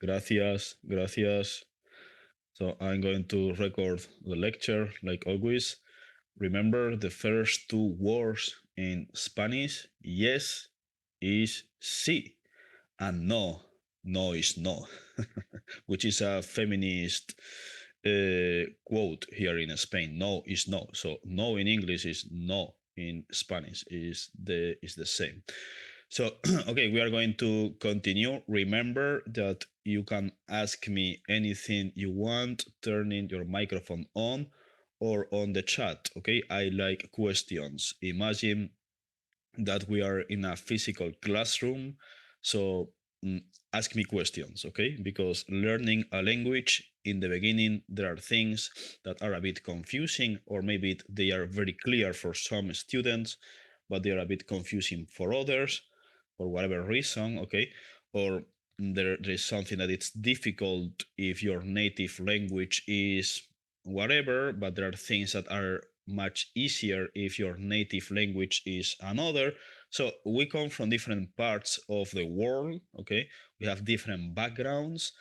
Gracias, gracias. So I'm going to record the lecture like always. Remember the first two words in Spanish? Yes is sí, and no, no is no, which is a feminist quote here in Spain. No is no. So no in English is no in Spanish is the same. So okay, we are going to continue. Remember that you can ask me anything you want, turning your microphone on or on the chat. Okay, I like questions. Imagine that we are in a physical classroom. So mm, ask me questions, okay? Because learning a language in the beginning, there are things that are a bit confusing, or maybe they are very clear for some students, but they are a bit confusing for others, for whatever reason, okay? Or there is something that it's difficult if your native language is whatever, but there are things that are much easier if your native language is another. So we come from different parts of the world, okay? We have different backgrounds.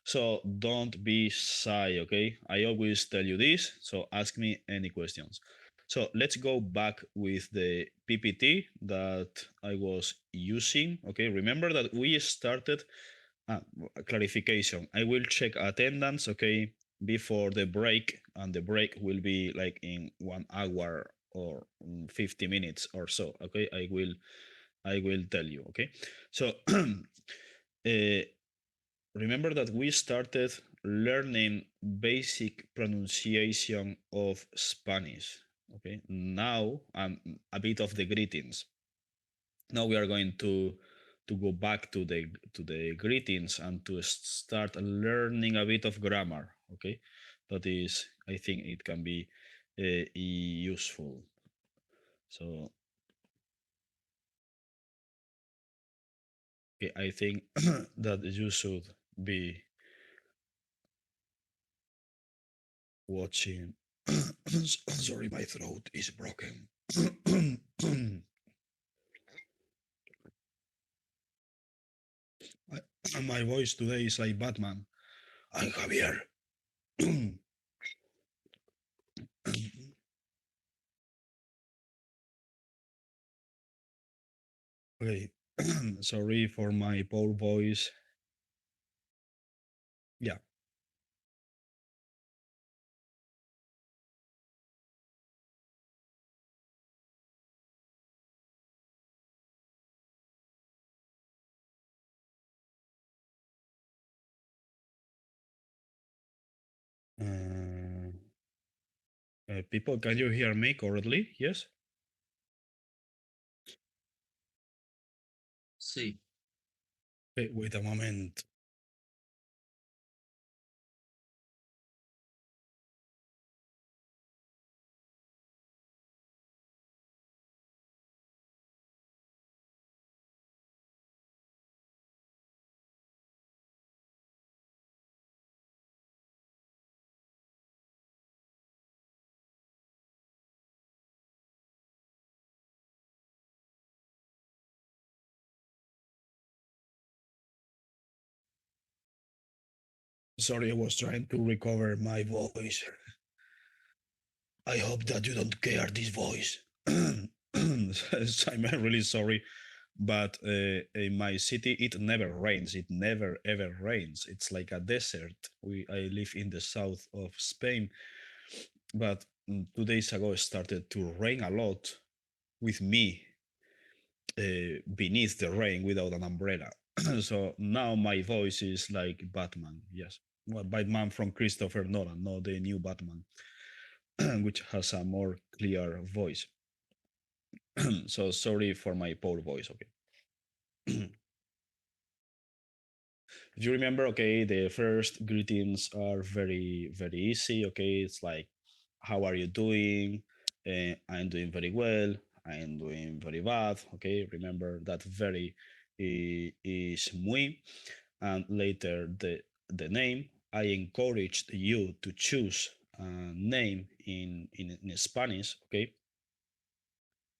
So don't be shy, okay? I always tell you this, so ask me any questions. So let's go back with the PPT that I was using, okay? Remember that we started clarification. I will check attendance, okay, before the break, and the break will be like in 1 hour or 50 minutes or so. Okay, I will tell you. Okay, so remember that we started learning basic pronunciation of Spanish. Okay, now a bit of the greetings. Now we are going to go back to the greetings and to start learning a bit of grammar. Okay, that is, I think it can be useful. So okay, I think that you should be watching. Sorry, my throat is broken. My voice today is like Batman. I'm Javier. Okay, sorry for my poor voice. Yeah. Uh, People, can you hear me correctly? Yes? Sí. Okay, wait a moment. Sorry, I was trying to recover my voice. I hope that you don't care this voice. I'm really sorry, but in my city it never rains. It never ever rains. It's like a desert. I live in the south of Spain, but 2 days ago it started to rain a lot with me beneath the rain without an umbrella. So now my voice is like Batman. Yes, well, Batman from Christopher Nolan, not the new Batman, which has a more clear voice. So sorry for my poor voice. Okay. If you remember, okay, the first greetings are very very easy. Okay, it's like, how are you doing? I'm doing very well. I'm doing very bad. Okay, remember that very is muy, and later the name. I encouraged you to choose a name in Spanish. Okay,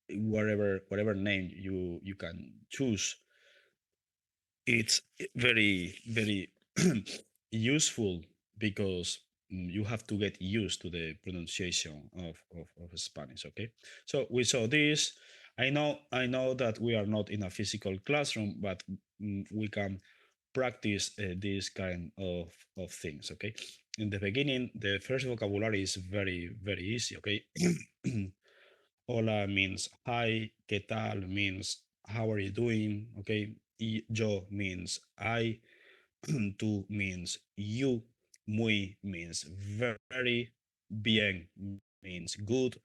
whatever name you can choose, it's very very useful because you have to get used to the pronunciation of Spanish. Okay, so we saw this. I know that we are not in a physical classroom, but we can practice these kind of things. Okay, in the beginning, the first vocabulary is very easy. Okay. Hola means hi, ¿qué tal means how are you doing? Okay, yo means I, tú means you, muy means very, bien means good,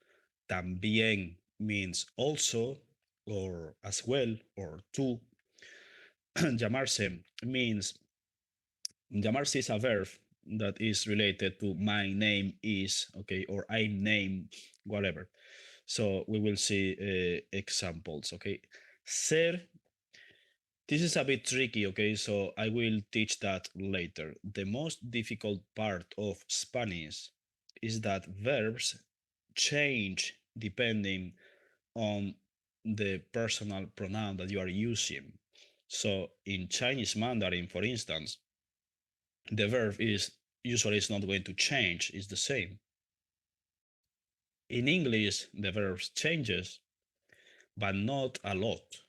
también means also or as well or tú. Llamarse means llamarse is a verb that is related to my name is, okay, or I'm name, whatever. So we will see examples, okay. Ser, this is a bit tricky, okay, so I will teach that later. The most difficult part of Spanish is that verbs change depending on the personal pronoun that you are using. So in Chinese Mandarin, for instance, the verb is usually it's not going to change, it's the same. In English, the verb changes, but not a lot.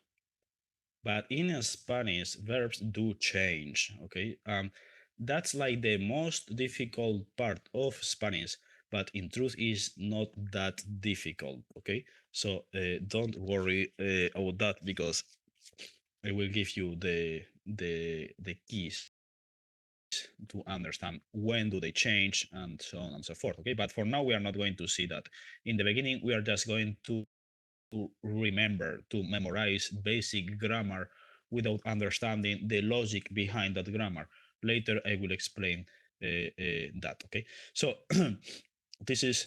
But in Spanish, verbs do change. Okay, that's like the most difficult part of Spanish, but in truth is not that difficult. Okay, so don't worry about that because I will give you the keys to understand when do they change and so on and so forth. Okay, but for now we are not going to see that. In the beginning, we are just going to remember, to memorize basic grammar without understanding the logic behind that grammar. Later, I will explain that. Okay, so this is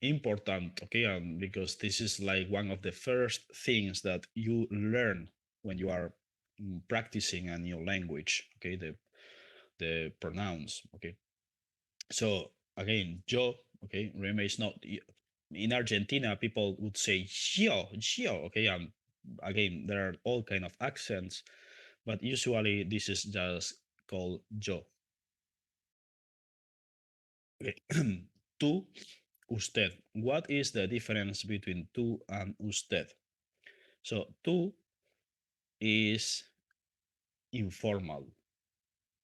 important. Okay, because this is like one of the first things that you learn when you are practicing a new language. Okay, the pronouns. Okay, so again, yo. Okay, remember it's not in Argentina, people would say yo, okay, again, there are all kind of accents, but usually this is just called yo. Okay. Tú, usted. What is the difference between tú and usted? So tú is informal,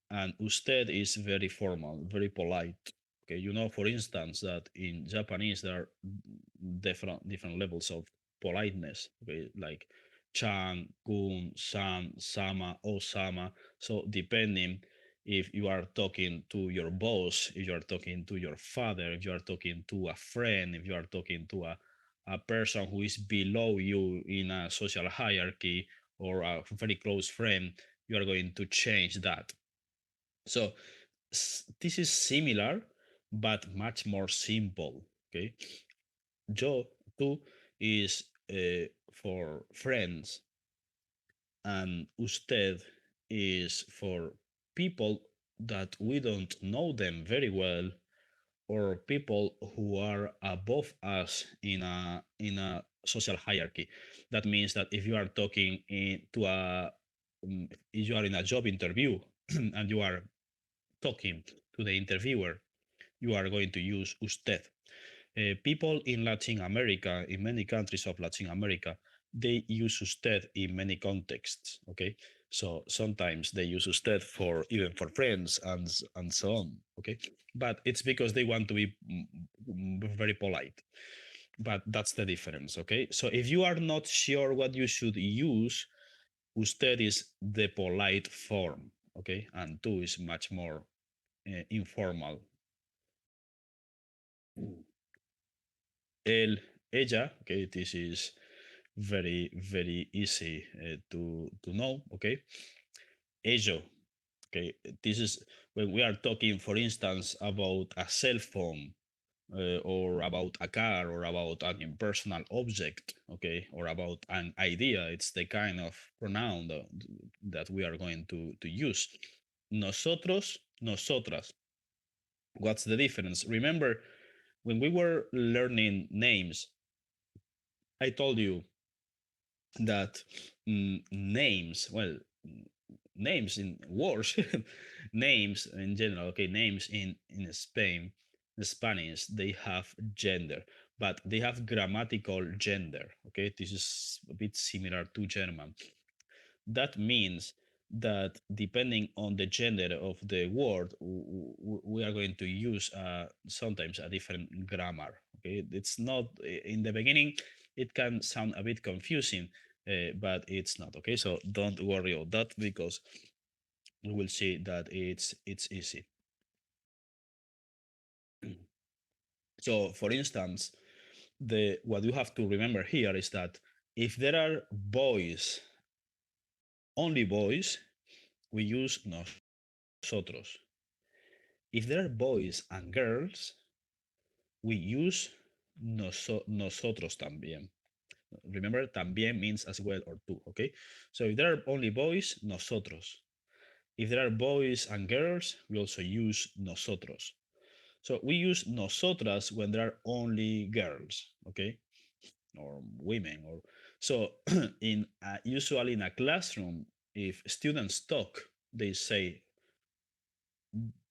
and usted is very formal, very polite. Okay, you know, for instance, that in Japanese there are different levels of politeness. Okay, like chan, kun, san, sama, osama. So depending if you are talking to your boss, if you are talking to your father, if you are talking to a friend, if you are talking to a person who is below you in a social hierarchy or a very close friend, you are going to change that. So this is similar, but much more simple. Okay, yo, tú is for friends, and usted is for people that we don't know them very well, or people who are above us in a social hierarchy. That means that if you are talking to if you are in a job interview and you are talking to the interviewer, you are going to use usted. People in Latin America, in many countries of Latin America, they use usted in many contexts. Okay, so sometimes they use usted for even for friends and so on. Okay, but it's because they want to be very polite. But that's the difference. Okay, so if you are not sure what you should use, usted is the polite form. Okay, and tú is much more informal. El, ella, okay, this is very easy to know, okay. Ello, okay, this is when we are talking, for instance, about a cell phone, or about a car, or about an impersonal object, okay, or about an idea. It's the kind of pronoun that we are going to use. Nosotros, nosotras. What's the difference? Remember, when we were learning names, I told you that names, well, names in wars, names in general. Okay, names in Spain, in Spanish, they have gender, but they have grammatical gender. Okay, this is a bit similar to German. That means that depending on the gender of the word, we are going to use sometimes a different grammar. Okay, it's not in the beginning. It can sound a bit confusing, but it's not. Okay, so don't worry about that because we will see that it's easy. So, for instance, the what you have to remember here is that if there are boys, only boys, we use nosotros. If there are boys and girls, we use nosotros también. Remember, también means as well or too, okay? So if there are only boys, nosotros. If there are boys and girls, we also use nosotros. So we use nosotras when there are only girls, okay? Or women or so in usually in a classroom, if students talk, they say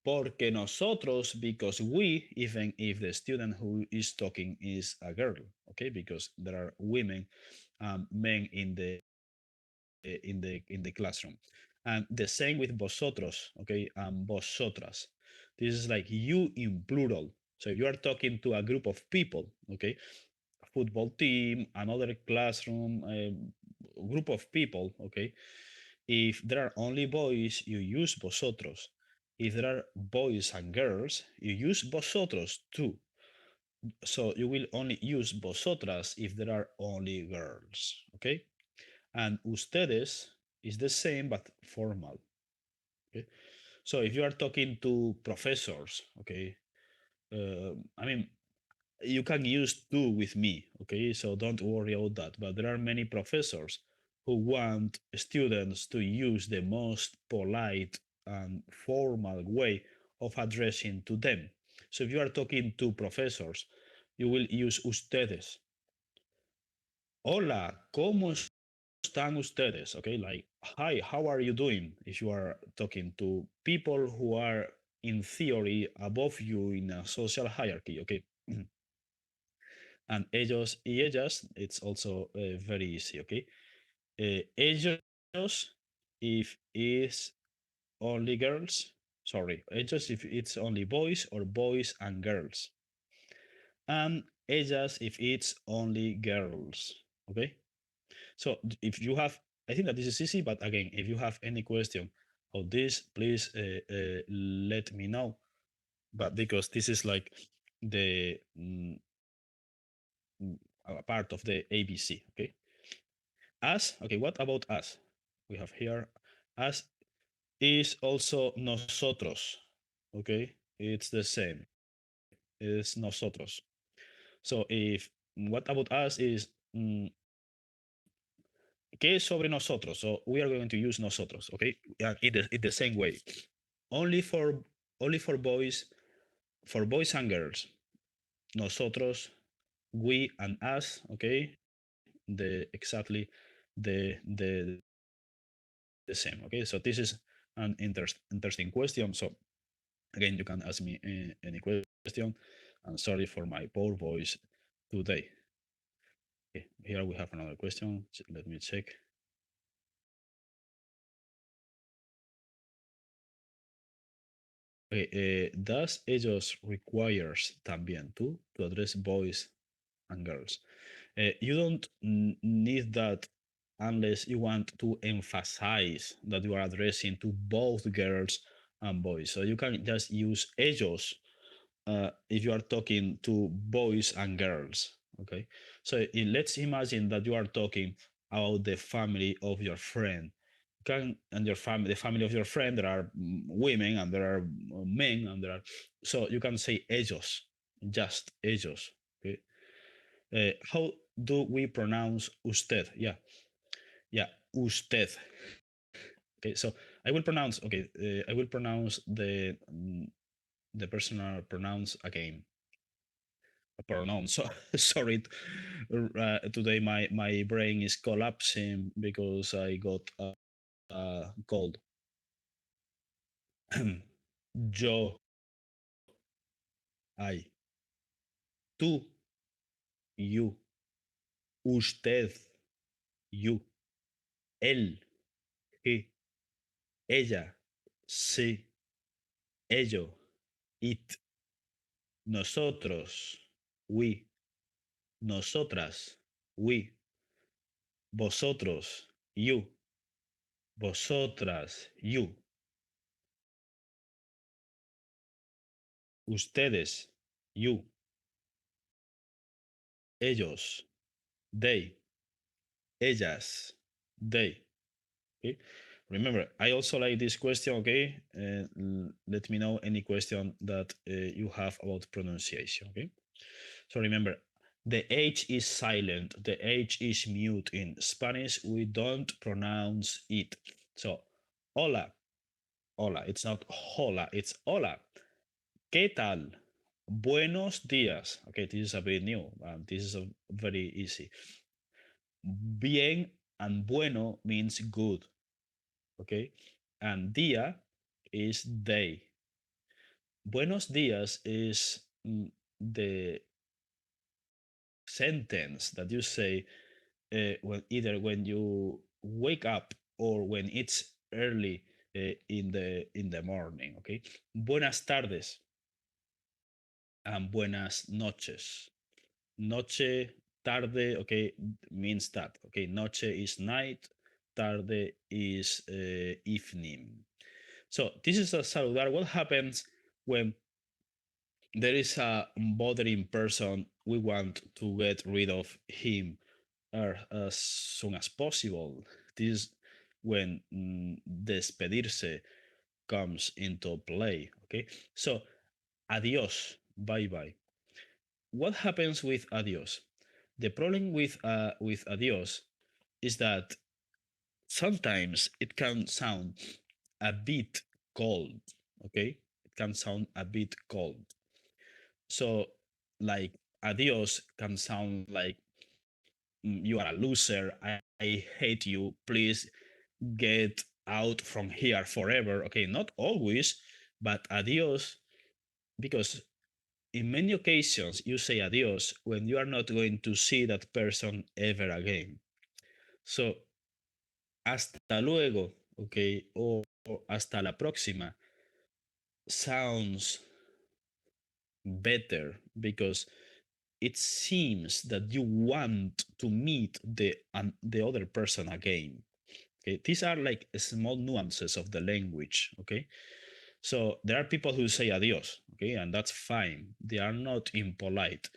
porque nosotros, because we, even if the student who is talking is a girl, okay, because there are women, men in the classroom, and the same with vosotros, okay, and vosotras. This is like you in plural. So if you are talking to a group of people, okay, a football team, another classroom, a group of people, okay, if there are only boys, you use vosotros. If there are boys and girls, you use vosotros too. So you will only use vosotras if there are only girls. Okay? And ustedes is the same but formal. Okay? So if you are talking to professors, okay, I mean, you can use two with me, okay, so don't worry about that, but there are many professors who want students to use the most polite and formal way of addressing to them. So if you are talking to professors, you will use ustedes. Hola, ¿cómo están ustedes? Okay, like hi, how are you doing? If you are talking to people who are in theory above you in a social hierarchy, okay. And ellos y ellas, it's also very easy, okay? Ellos, if it's only girls, sorry, ellos if it's only boys or boys and girls. And ellas if it's only girls, okay? So if you have, I think that this is easy, but again, if you have any question of this, please let me know. But because this is like the a part of the ABC, okay? Us, okay, what about us? We have here us is also nosotros, okay? It's the same, it's nosotros. So if what about us is ¿qué es sobre nosotros? So we are going to use nosotros, okay? Yeah, in the same way. Only for only for boys and girls. Nosotros, we and us, okay? The exactly the the same. Okay, so this is an interesting question. So again, you can ask me any question. I'm sorry for my poor voice today. Okay, here we have another question. Let me check. Okay, does ellos requires también to address boys and girls? You don't need that unless you want to emphasize that you are addressing to both girls and boys. So you can just use ellos if you are talking to boys and girls. Okay, so let's imagine that you are talking about the family of your friend. Can and your family, the family of your friend, there are women and there are men, and there are so you can say ellos, just ellos. Okay, how do we pronounce usted? Yeah, yeah, usted. Okay, so I will pronounce. Okay, I will pronounce the personal pronouns again. Pronoun. So sorry, today my brain is collapsing because I got a cold. Yo, I, tú, you, usted, you, él, he, ella, sí, ello, it, nosotros, we, nosotras, we, vosotros, you, vosotras, you, ustedes, you, ellos, they, ellas, they. Okay. Remember, I also like this question. Okay, let me know any question that you have about pronunciation. Okay. So remember, the H is silent. The H is mute. In Spanish, we don't pronounce it. So, hola, hola. It's not hola. It's hola. ¿Qué tal? Buenos días. Okay, this is a bit new. This is a very easy. Bien and bueno means good. Okay, and día is day. Buenos días is the sentence that you say when either when you wake up or when it's early in the morning. Okay, buenas tardes and buenas noches. Noche, tarde, okay, means that. Okay, noche is night, tarde is evening. So this is a saludar. What happens when there is a bothering person? We want to get rid of him as soon as possible. This is when despedirse comes into play. Okay, so adios, bye bye. What happens with adios? The problem with adios is that sometimes it can sound a bit cold. Okay, it can sound a bit cold. So, like adios can sound like you are a loser. I hate you. Please get out from here forever. Okay, not always, but adios, because in many occasions you say adios when you are not going to see that person ever again. So, hasta luego, okay, or hasta la próxima sounds better because it seems that you want to meet the other person again. Okay, these are like small nuances of the language. Okay, so there are people who say adios. Okay, and that's fine. They are not impolite,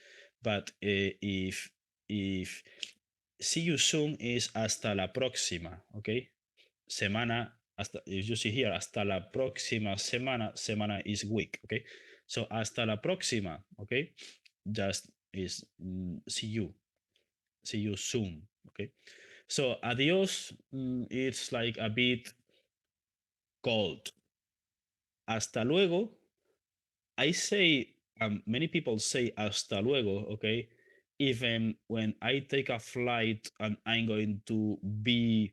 but if see you soon is hasta la próxima. Okay, semana hasta, if you see here, hasta la próxima semana, semana is week. Okay, so hasta la próxima. Okay, just is see you soon. Okay, so adios, it's like a bit cold. Hasta luego, I say, many people say hasta luego, okay, even when I take a flight and I'm going to be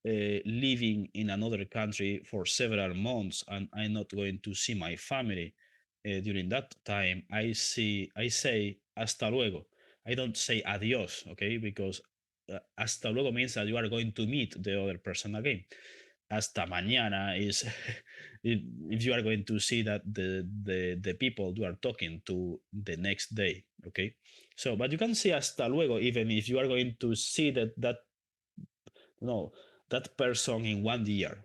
living in another country for several months and I'm not going to see my family during that time, I say hasta luego. I don't say adios, okay, because hasta luego means that you are going to meet the other person again. Hasta mañana is if you are going to see that the people you are talking to the next day. Okay, so but you can say hasta luego even if you are going to see that no that person in 1 year.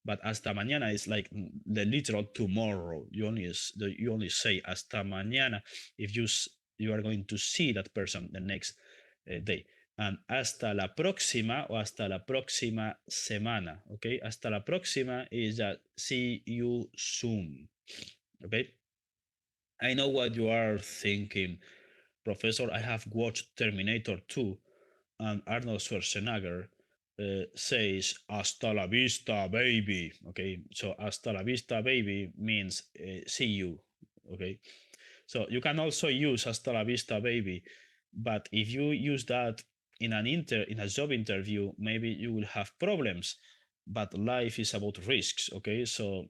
But hasta mañana is like the literal tomorrow. You only say hasta mañana if you are going to see that person the next day. And hasta la próxima o hasta la próxima semana. Okay, hasta la próxima is that see you soon. Okay, I know what you are thinking, Professor. I have watched Terminator 2, and Arnold Schwarzenegger says "Hasta la vista, baby." Okay, so "Hasta la vista, baby" means see you. Okay, so you can also use "Hasta la vista, baby," but if you use that in a job interview, maybe you will have problems. But life is about risks. Okay, so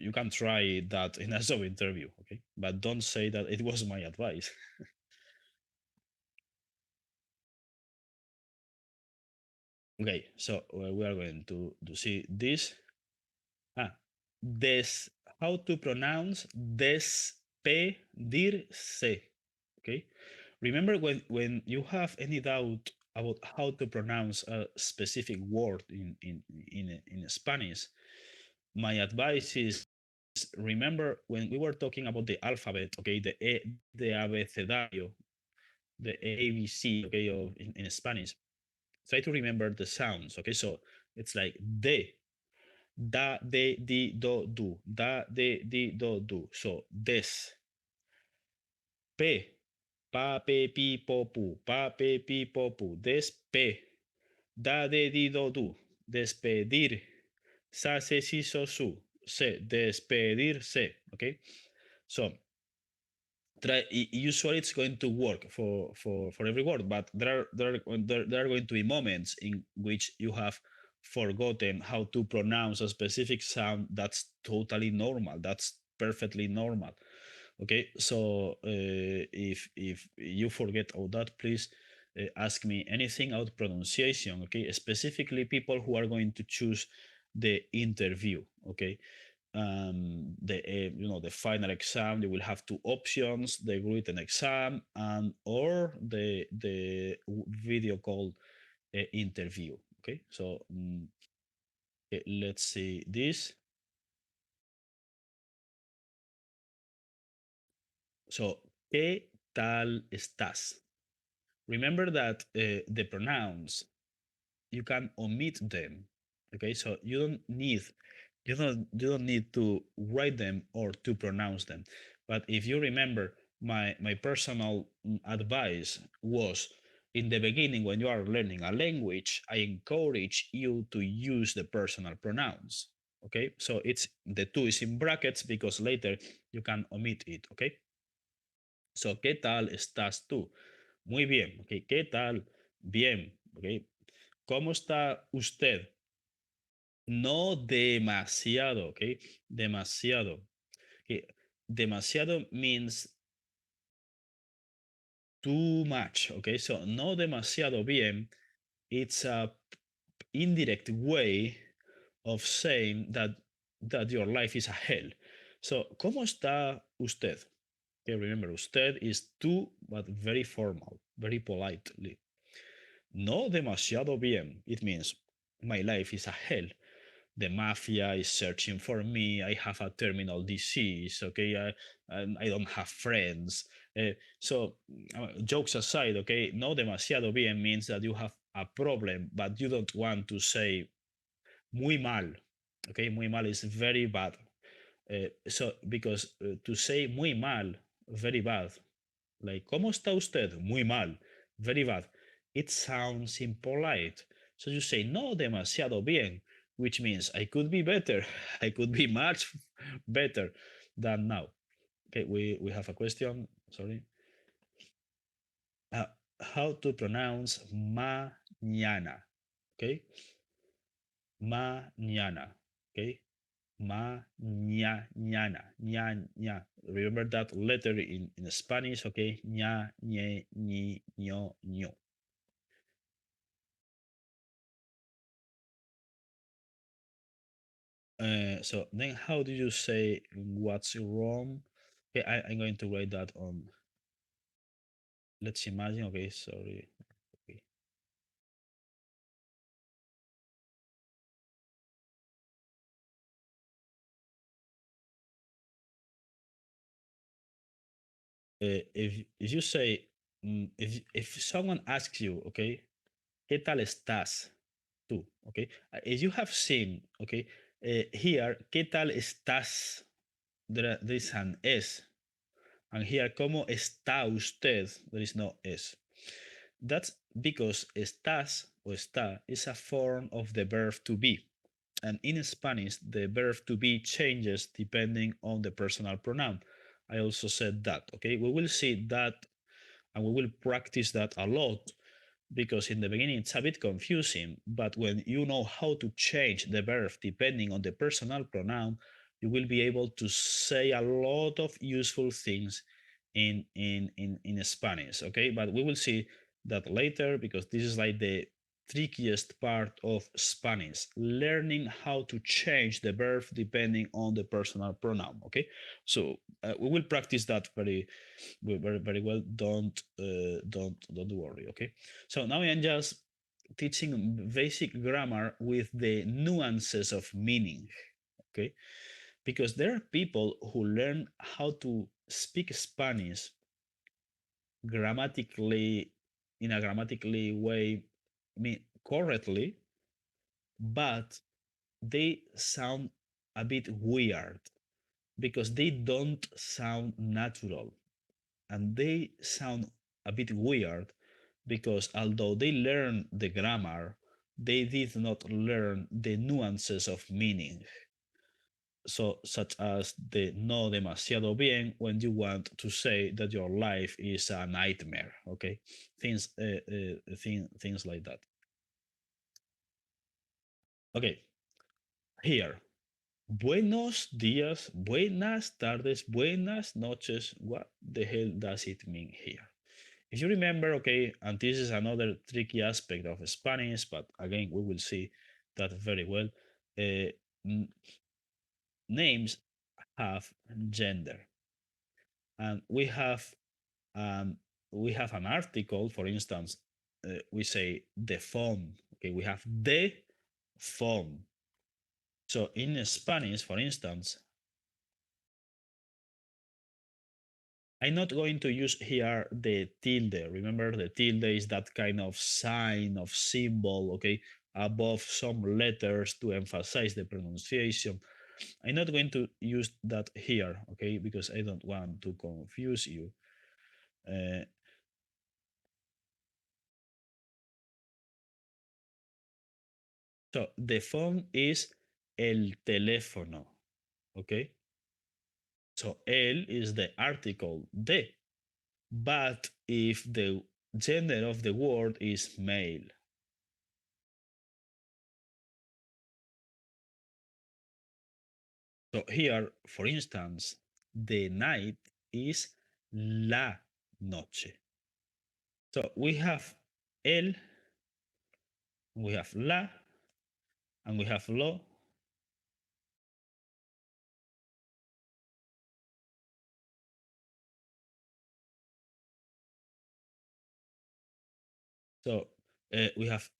you can try that in a job interview, okay? But don't say that it was my advice. Okay, so we are going to see this. Ah, des, how to pronounce despedirse. Okay, remember when you have any doubt about how to pronounce a specific word in Spanish, my advice is remember when we were talking about the alphabet, okay, the abecedario, the ABC, okay, of in Spanish. Try to remember the sounds, okay? So it's like de, da, de, di, do, do, da, de, di, do, do. So des, pe, pa, pe, pi, po, pu, pa, pe, pi, po, pu, despe, da, de, di, do, do, despedir, sa, se, si, so, su, se, despedir, se, okay? So try, usually it's going to work for every word, but there are going to be moments in which you have forgotten how to pronounce a specific sound. That's totally normal, that's perfectly normal. Okay, so if you forget all that, please ask me anything about pronunciation. Okay, specifically people who are going to choose the interview. Okay, the the final exam, you will have two options: the written exam and or the video call interview. Okay, so let's see this. So ¿qué tal estás? Remember that the pronouns, you can omit them. Okay, so you don't need to write them or to pronounce them. But if you remember, my personal advice was, in the beginning when you are learning a language, I encourage you to use the personal pronouns. Okay, so it's the two is in brackets because later you can omit it. Okay, so ¿qué tal estás tú? Muy bien. Okay, ¿qué tal? Bien. Okay, ¿cómo está usted? No demasiado, okay? Demasiado. Okay. Demasiado means too much, okay? So no demasiado bien, it's a indirect way of saying that your life is a hell. So, ¿cómo está usted? Okay, remember, usted is too, but very formal, very politely. No demasiado bien. It means my life is a hell. The mafia is searching for me. I have a terminal disease. Okay, I don't have friends. So, jokes aside, okay, no demasiado bien means that you have a problem, but you don't want to say muy mal. Okay, muy mal is very bad. So, because to say muy mal, very bad, like, ¿cómo está usted? Muy mal. Very bad. It sounds impolite. So you say, no demasiado bien, which means I could be better. I could be much better than now. Okay, we have a question. Sorry. Uh, how to pronounce mañana? Okay. Mañana. Okay. Mañana. Ña, ña. Remember that letter in Spanish, okay? Ña, ñe, ñi, ño, ño. So then how do you say what's wrong? Okay, I'm going to write that on. Let's imagine. Okay, sorry. Okay. If you say if someone asks you, okay, ¿qué tal estás tú? Okay, if you have seen, okay, here, ¿qué tal estás? There is an S, and here, ¿cómo está usted? There is no S. That's because estás or está is a form of the verb to be. And in Spanish, the verb to be changes depending on the personal pronoun. I also said that. Okay, we will see that and we will practice that a lot because in the beginning it's a bit confusing. But when you know how to change the verb depending on the personal pronoun, you will be able to say a lot of useful things in Spanish. Okay, but we will see that later because this is like the trickiest part of Spanish, learning how to change the verb depending on the personal pronoun. Okay, so we will practice that very well. Don't worry. Okay, so now I'm just teaching basic grammar with the nuances of meaning. Okay, because there are people who learn how to speak Spanish grammatically in a grammatically way, I mean correctly, but they sound a bit weird because they don't sound natural, and they sound a bit weird because although they learn the grammar, they did not learn the nuances of meaning. So, such as the no demasiado bien when you want to say that your life is a nightmare. Okay, things like that. Okay, here. Buenos días, buenas tardes, buenas noches. What the hell does it mean here? If you remember, okay, and this is another tricky aspect of Spanish, but again, we will see that very well. Uh, Names have gender, and um, we have an article. For instance, we say the phone. Okay, we have the phone. So in Spanish, for instance, I'm not going to use here the tilde. Remember, the tilde is that kind of sign of symbol, okay, above some letters to emphasize the pronunciation. I'm not going to use that here, okay, because I don't want to confuse you. Uh, so the phone is el teléfono, okay? So el is the article de, but if the gender of the word is male, so here, for instance, the night is la noche. So we have el, we have la, and we have lo. So we have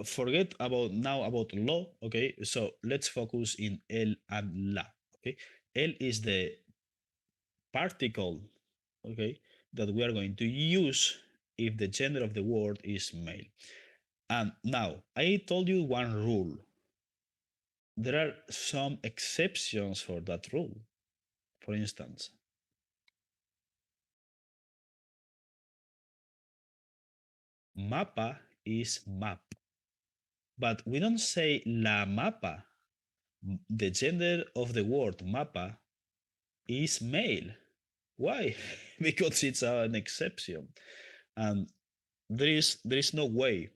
forget about now about lo. Okay, so let's focus in el and la. Okay, el is the particle. Okay, that we are going to use if the gender of the word is male. And now I told you one rule. There are some exceptions for that rule. For instance, mapa is map, but we don't say la mapa. The gender of the word mapa is male. Why? Because it's an exception, and there is no way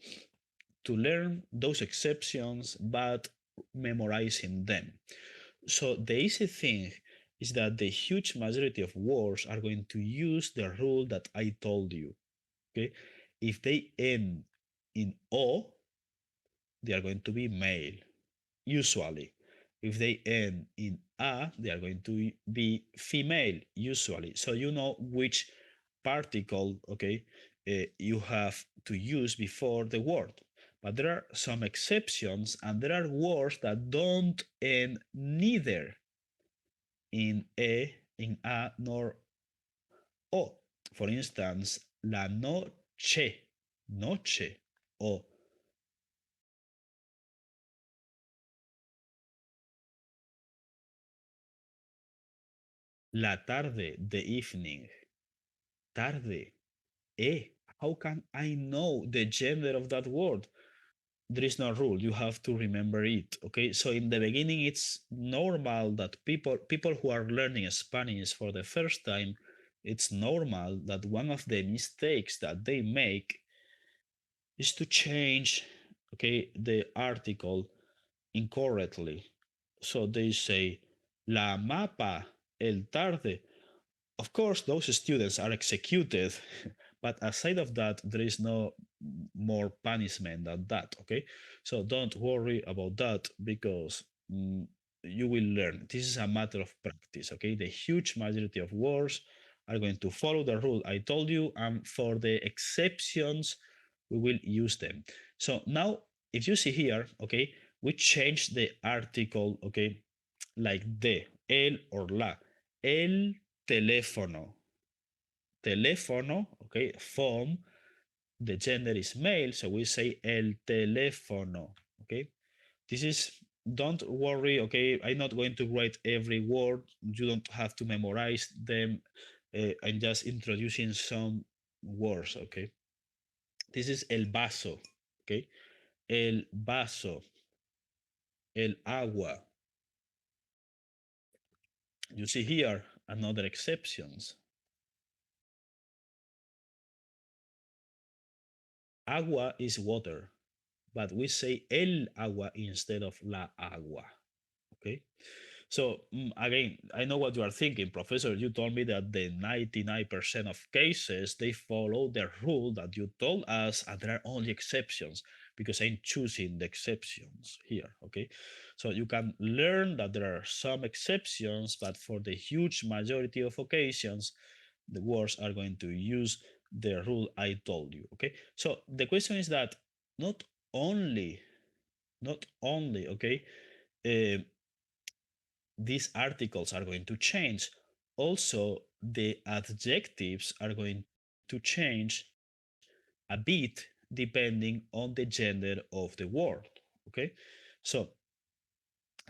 to learn those exceptions but memorizing them. So the easy thing is that the huge majority of words are going to use the rule that I told you. Okay, if they end in o, they are going to be male. Usually, if they end in a, they are going to be female. Usually, so you know which particle, okay, you have to use before the word. But there are some exceptions, and there are words that don't end neither in e, in a, nor o. For instance, la noche, noche, o la tarde, the evening, tarde, how can I know the gender of that word? There is no rule. You have to remember it. Okay. So in the beginning, it's normal that people who are learning Spanish for the first time, it's normal that one of the mistakes that they make is to change, okay, the article incorrectly. So they say La mapa, el tarde. Of course, those students are executed, but aside of that, there is no more punishment than that. Okay, so don't worry about that because you will learn. This is a matter of practice. Okay, the huge majority of wars are going to follow the rule I told you, and for the exceptions, we will use them. So now, if you see here, okay, we change the article, okay, like de, el or la. El teléfono. Teléfono, okay, phone, the gender is male, so we say el teléfono, okay? This is, don't worry, okay? I'm not going to write every word. You don't have to memorize them. I'm just introducing some words, okay? This is el vaso, okay? El vaso, el agua. You see here another exceptions. Agua is water, but we say el agua instead of la agua. Okay. So again, I know what you are thinking, Professor. You told me that the 99% of cases they follow the rule that you told us, and there are only exceptions because I'm choosing the exceptions here. Okay. So you can learn that there are some exceptions, but for the huge majority of occasions, the words are going to use the rule I told you. Okay. So the question is that not only, not only, okay, uh, these articles are going to change. Also, the adjectives are going to change a bit depending on the gender of the word. Okay, so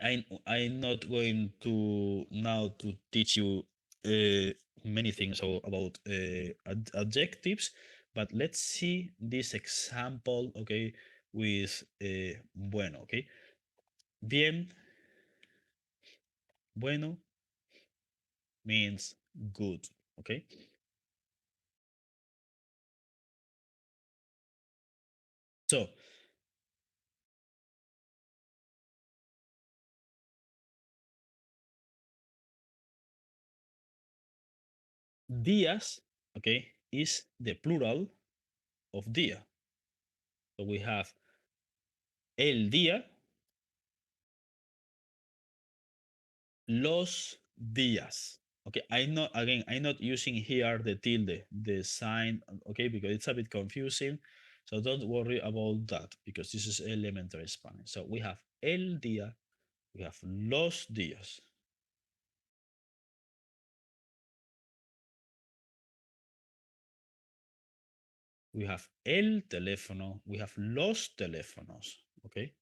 I'm not going to now to teach you many things about adjectives, but let's see this example. Okay, with bueno. Okay, bien, bueno means good. Okay, so días, okay, is the plural of día. So we have el día, los días. Okay, I'm not using here the tilde, the sign, okay, because it's a bit confusing. So don't worry about that because this is elementary Spanish. So we have el día, we have los días. We have el teléfono, we have los teléfonos, okay?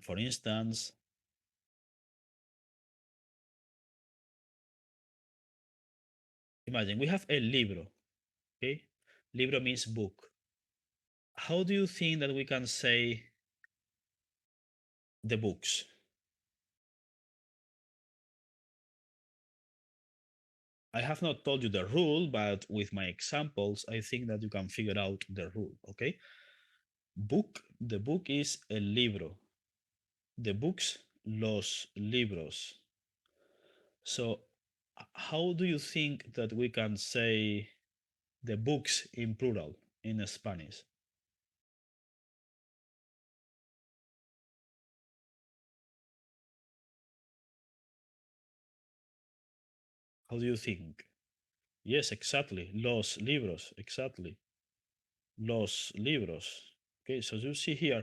For instance, imagine we have el libro, okay? Libro means book. How do you think that we can say the books? I have not told you the rule, but with my examples, I think that you can figure out the rule, okay? Book, the book is el libro. The books, los libros. So, how do you think that we can say the books in plural in Spanish? How do you think? Yes, exactly. Los libros, exactly. Los libros. Okay, so you see here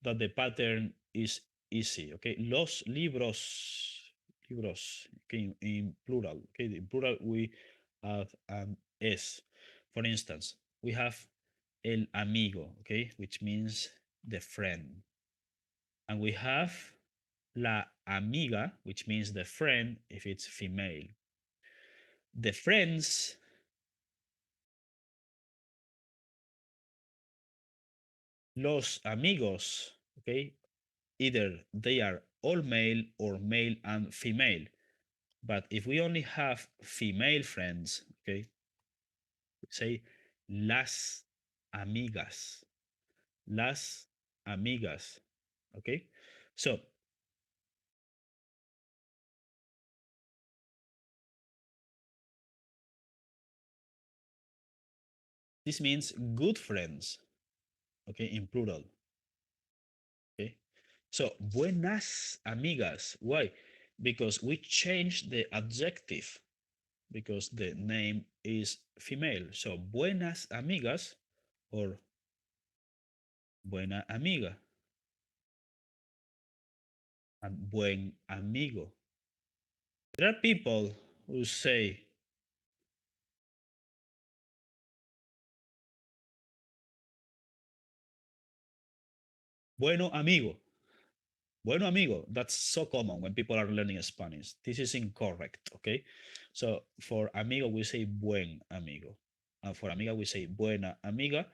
that the pattern is easy. Okay, los libros, libros. Okay, in plural. Okay, in plural we have an s. For instance, we have el amigo. Okay, which means the friend, and we have la amiga, which means the friend if it's female. The friends, los amigos. Okay, either they are all male or male and female. But if we only have female friends, okay, say las amigas, las amigas, okay. So This means good friends, okay, in plural. Okay. So, buenas amigas. Why? Because we changed the adjective because the name is female. So, buenas amigas or buena amiga and buen amigo. There are people who say, bueno amigo. Bueno amigo, that's so common when people are learning Spanish. This is incorrect, okay? So for amigo, we say buen amigo. And for amiga, we say buena amiga,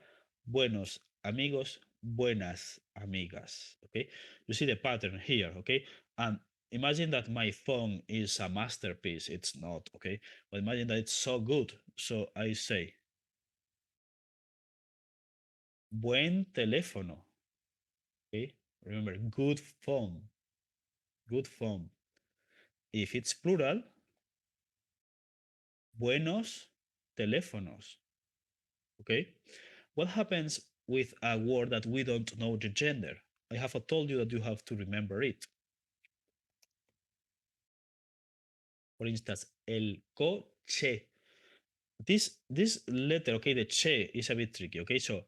buenos amigos, buenas amigas, okay? You see the pattern here, okay? And imagine that my phone is a masterpiece. It's not, okay? But imagine that it's so good. So I say, buen teléfono, okay? Remember, good phone, good phone. If it's plural, buenos teléfonos. Okay? What happens with a word that we don't know the gender? I have told you that you have to remember it. For instance, el coche. This letter, okay, the che is a bit tricky. Okay, so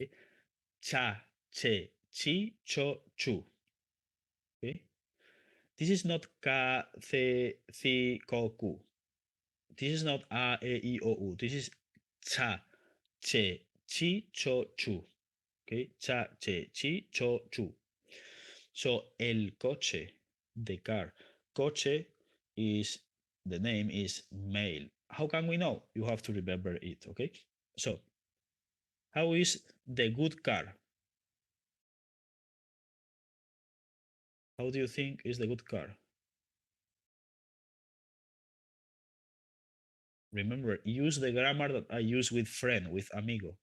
okay, cha, che, chi, cho, chu. Okay, this is not ka, the, thi, ko, ku. This is not a, e, I, o, u. This is cha, che, chi, cho, chu. Okay, cha, che, chi, cho, chu. So el coche, the car. Coche is the name is male. How can we know? You have to remember it. Okay. So how is the good car? How do you think is the good car? Remember, use the grammar that I use with friend, with amigo.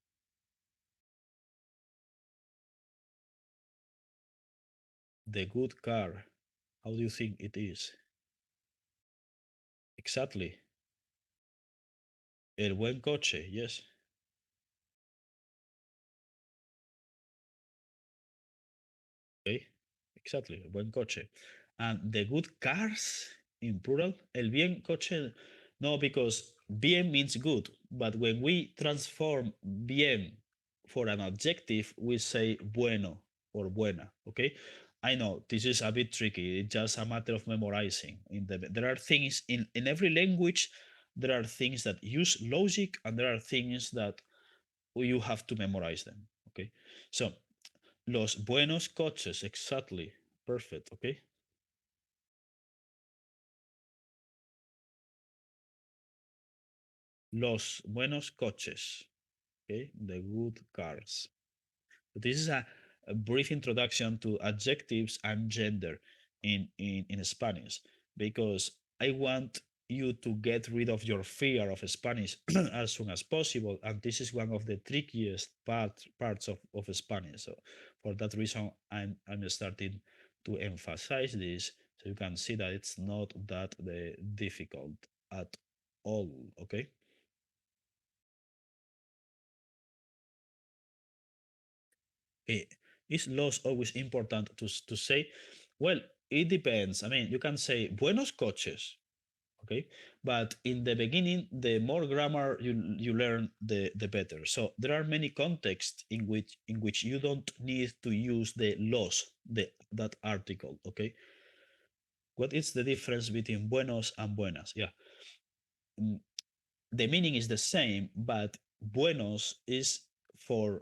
The good car. How do you think it is? Exactly. El buen coche. Yes. Okay. Exactly. El buen coche. And the good cars in plural. El bien coche. No, because bien means good. But when we transform bien for an adjective, we say bueno or buena. Okay. I know this is a bit tricky. It's just a matter of memorizing. There are things in every language. There are things that use logic, and there are things that you have to memorize them. Okay. So los buenos coches, exactly. Perfect. Okay. Los buenos coches. Okay. The good cars. This is a brief introduction to adjectives and gender in Spanish because I want you to get rid of your fear of Spanish as soon as possible. And this is one of the trickiest parts of Spanish. So for that reason, I'm starting to emphasize this so you can see that it's not that difficult at all. Okay. Eh, is loss always important to say? Well, it depends. I mean, you can say buenos coches, okay? But in the beginning, the more grammar you learn, the better. So there are many contexts in which you don't need to use the los, that article, okay? What is the difference between buenos and buenas? Yeah. Mm, the meaning is the same, but buenos is for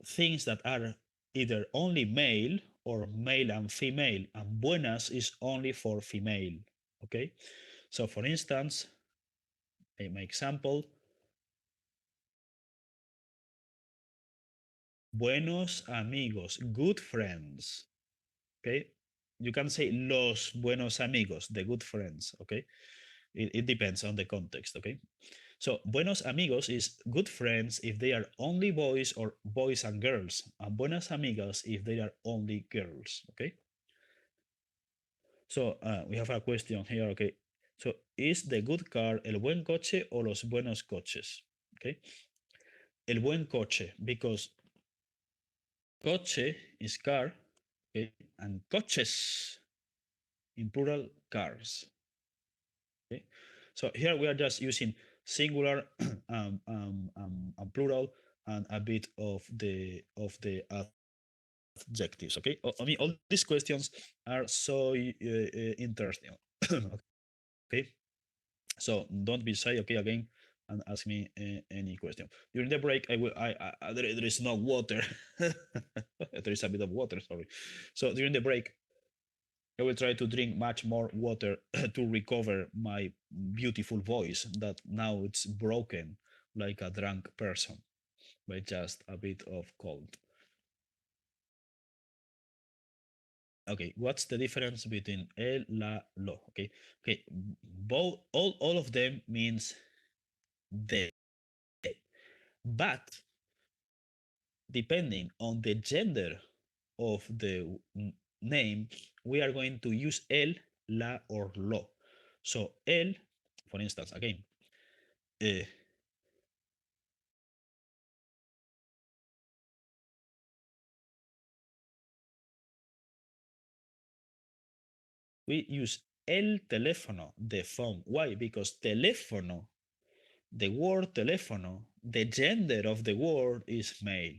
things that are either only male or male and female, and buenas is only for female. Okay, so for instance, my example, buenos amigos, good friends. Okay, you can say los buenos amigos, the good friends. Okay, it depends on the context. Okay, so buenos amigos is good friends if they are only boys or boys and girls, and buenas amigas if they are only girls. Okay. So we have a question here, okay. So is the good car el buen coche o los buenos coches? Okay. El buen coche, because coche is car, okay, and coches in plural cars. Okay. So here we are just using singular and plural and a bit of the adjectives. Okay. I mean, all these questions are so interesting. Okay. So don't be shy. Okay, again, and ask me any question during the break. I will. There is no water. There is a bit of water. Sorry. So during the break, I will try to drink much more water to recover my beautiful voice that now it's broken like a drunk person by just a bit of cold. Okay, what's the difference between el, la, lo? Okay, okay, both all of them means they, but depending on the gender of the name, we are going to use el, la, or lo. So el, for instance, again, uh, we use el teléfono, the phone. Why? Because teléfono, the word teléfono, the gender of the word is male.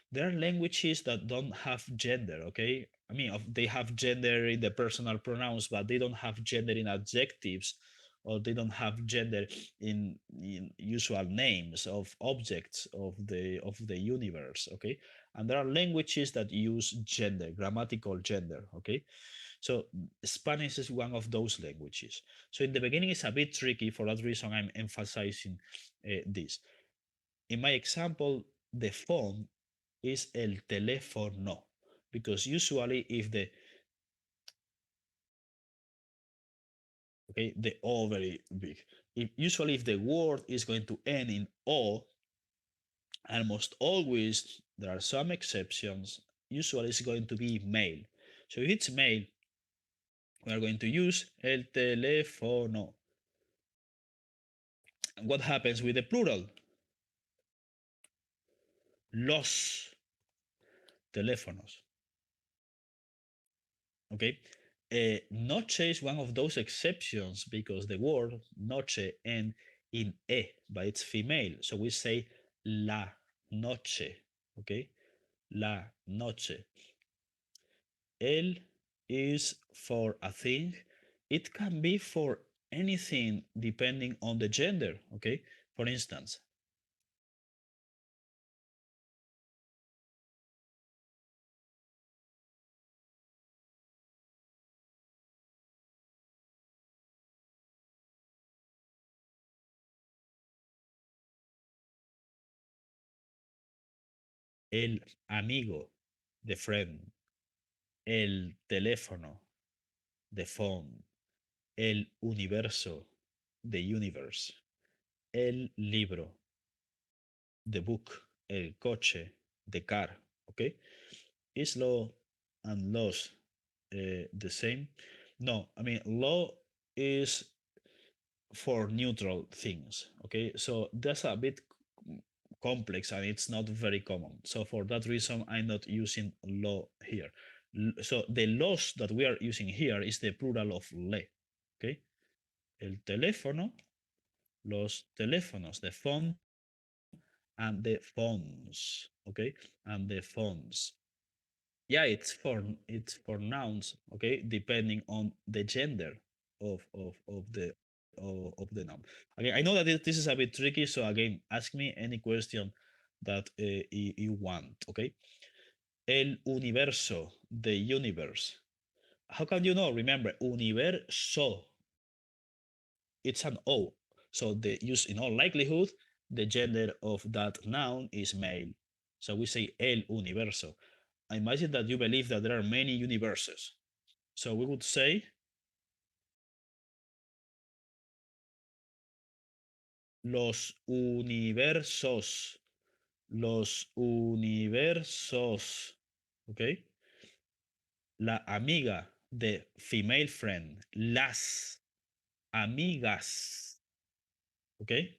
There are languages that don't have gender, okay? I mean, they have gender in the personal pronouns, but they don't have gender in adjectives, or they don't have gender in usual names of objects of the universe, okay? And there are languages that use gender, grammatical gender, okay? So Spanish is one of those languages. So in the beginning, it's a bit tricky. For that reason, I'm emphasizing this. In my example, the phone is el teléfono, because usually if the okay the o very big, usually if the word is going to end in o, almost always there are some exceptions. Usually it's going to be male. So if it's male, we are going to use el teléfono. And what happens with the plural? Los teléfonos. Okay. Noche is one of those exceptions because the word noche ends in e, but it's female. So we say la noche. Okay. La noche. El is for a thing. It can be for anything depending on the gender. Okay. For instance, el amigo, the friend. El teléfono, the phone. El universo, the universe. El libro, the book. El coche, the car. Okay. Is law and laws the same? No, I mean, law is for neutral things. Okay. So that's a bit complex and it's not very common. So for that reason, I'm not using law here. So the laws that we are using here is the plural of le. Okay. El teléfono, los teléfonos, the phone, and the phones. Okay. And the phones. Yeah, it's for nouns. Okay. Depending on the gender of the noun. Okay, I know that this is a bit tricky, so again, ask me any question that you want. Okay. El universo, the universe. How can you know? Remember, universo, it's an O. So the use in all likelihood, the gender of that noun is male. So we say el universo. I imagine that you believe that there are many universes. So we would say los universos. Los universos. Okay. La amiga, the female friend, las amigas. Okay.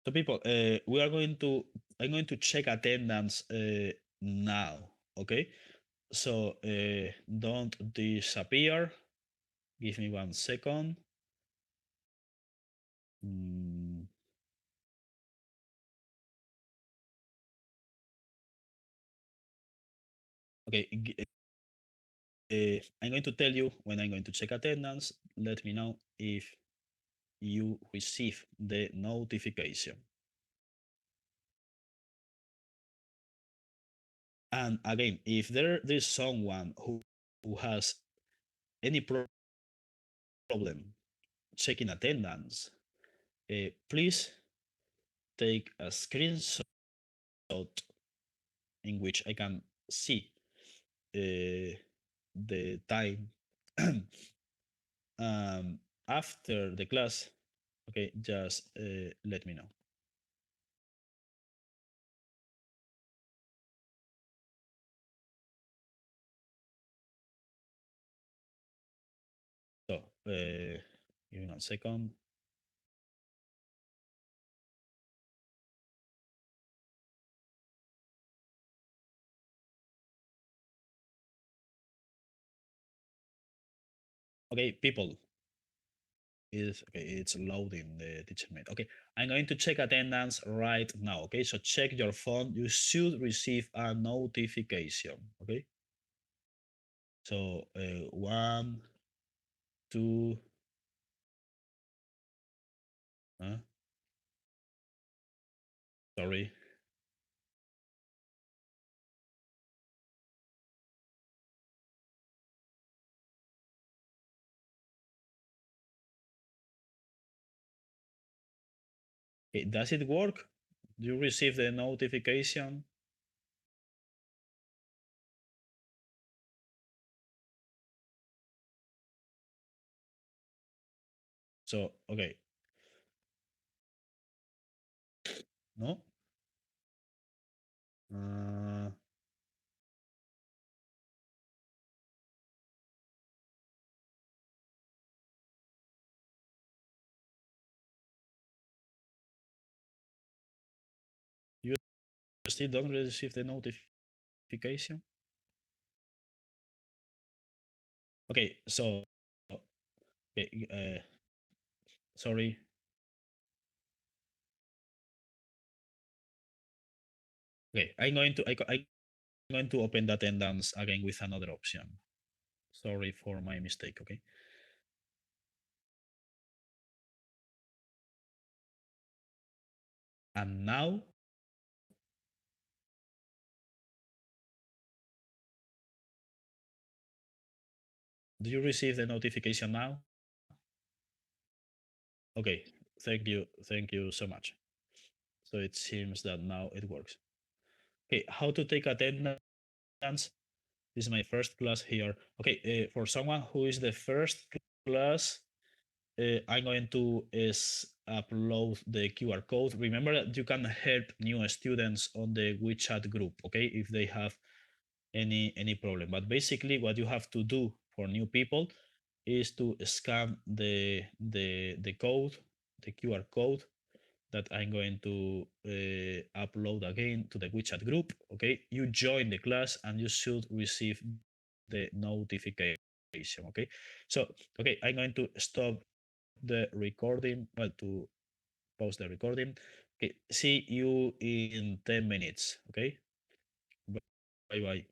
So people, we are going to I'm going to check attendance now. Okay. So don't disappear. Give me 1 second. Mm, okay. I'm going to tell you when I'm going to check attendance. Let me know if you receive the notification. And again, if there's someone who has any problem checking attendance, please take a screenshot in which I can see the time um, after the class. Okay, just let me know. So, give me 1 second. Okay, people, is okay, it's loading the teacher mate. Okay, I'm going to check attendance right now. Okay, so check your phone. You should receive a notification. Okay, so 1, 2, sorry. Okay, does it work? Do you receive the notification? So okay, no. Uh, you still don't receive the notification? Okay, so okay, sorry. Okay, I'm going to open the attendance again with another option. Sorry for my mistake. Okay, and now do you receive the notification now? Okay, thank you so much. So it seems that now it works. Okay, how to take attendance? This is my first class here. Okay, for someone who is the first class, I'm going to upload the QR code. Remember that you can help new students on the WeChat group, okay, if they have any problem. But basically, what you have to do for new people is to scan the code, the QR code that I'm going to upload again to the WeChat group. Okay, you join the class and you should receive the notification. Okay, so okay, I'm going to stop the recording. Well, to pause the recording. Okay, see you in 10 minutes. Okay, bye bye.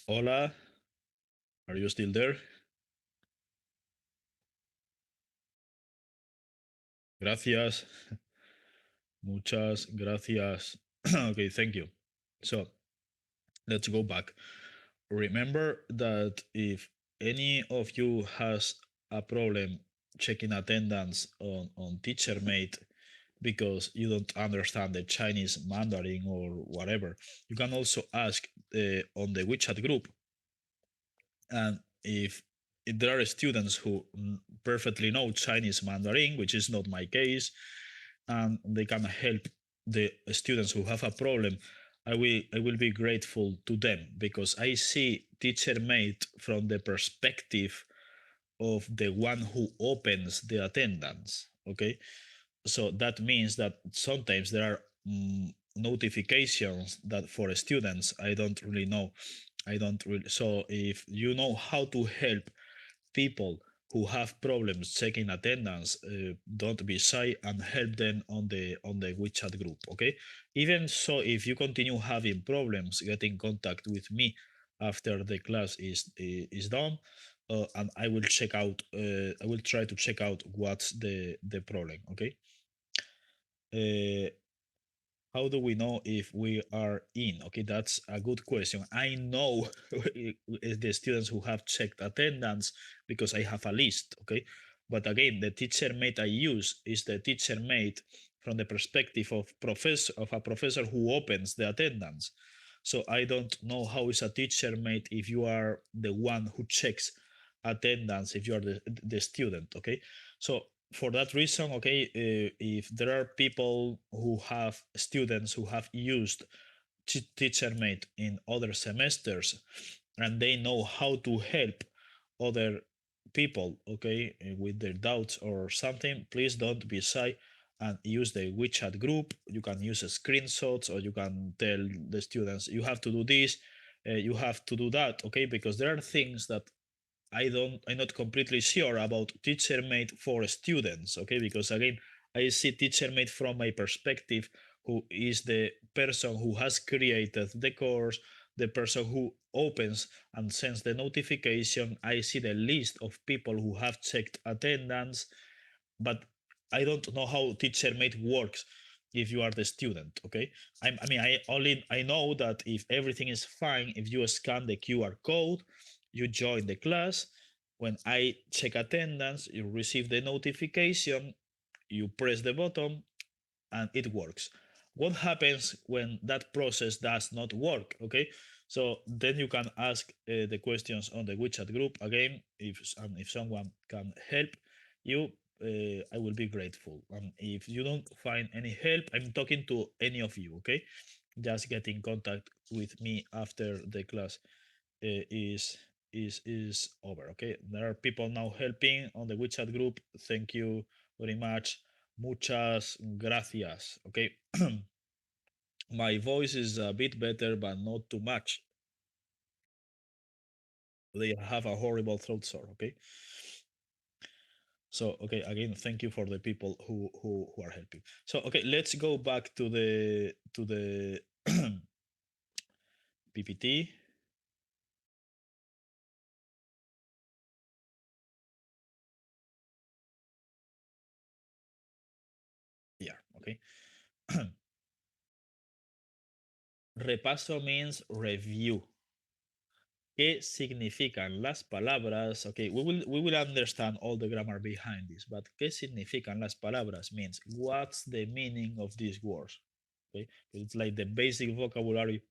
Hola, are you still there? Gracias. Muchas gracias. Okay, thank you. So let's go back. Remember that if any of you has a problem checking attendance on TeacherMate because you don't understand the Chinese Mandarin or whatever, you can also ask on the WeChat group. And if there are students who perfectly know Chinese Mandarin, which is not my case, and they can help the students who have a problem, I will be grateful to them because I see TeacherMate from the perspective of the one who opens the attendance. Okay, so that means that sometimes there are notifications that for students I don't really know. I don't really. So if you know how to help people who have problems checking attendance, don't be shy and help them on the WeChat group. Okay. Even so, if you continue having problems, get in contact with me after the class is done, and I will check out. I will try to check out what's the problem. Okay. Uh, how do we know if we are in? Okay, that's a good question. I know the students who have checked attendance because I have a list. Okay, but again, the teacher mate I use is the teacher mate from the perspective of a professor who opens the attendance. So I don't know how is a teacher mate if you are the one who checks attendance, if you are the student. Okay, so for that reason, okay, if there are people who have students who have used TeacherMate in other semesters and they know how to help other people, okay, with their doubts or something, please don't be shy and use the WeChat group. You can use screenshots or you can tell the students you have to do this, you have to do that, okay, because there are things that I'm not completely sure about TeacherMate for students, okay? Because again, I see TeacherMate from my perspective, who is the person who has created the course, the person who opens and sends the notification. I see the list of people who have checked attendance, but I don't know how TeacherMate works if you are the student. Okay, I know that if everything is fine, if you scan the QR code, you join the class. When I check attendance, you receive the notification, you press the button, and it works. What happens when that process does not work? Okay, so then you can ask the questions on the WeChat group again. If someone can help you, I will be grateful. And if you don't find any help, I'm talking to any of you. Okay, just get in contact with me after the class is over. Okay, there are people now helping on the WeChat group. Thank you very much. Muchas gracias. Okay, my voice is a bit better, but not too much. They have a horrible throat sore. Okay, so okay, again, thank you for the people who are helping. So okay, let's go back to the PPT. Yeah, okay. Repaso means review. ¿Qué significan las palabras? Okay, we will understand all the grammar behind this, but ¿qué significan las palabras means what's the meaning of these words? Okay, it's like the basic vocabulary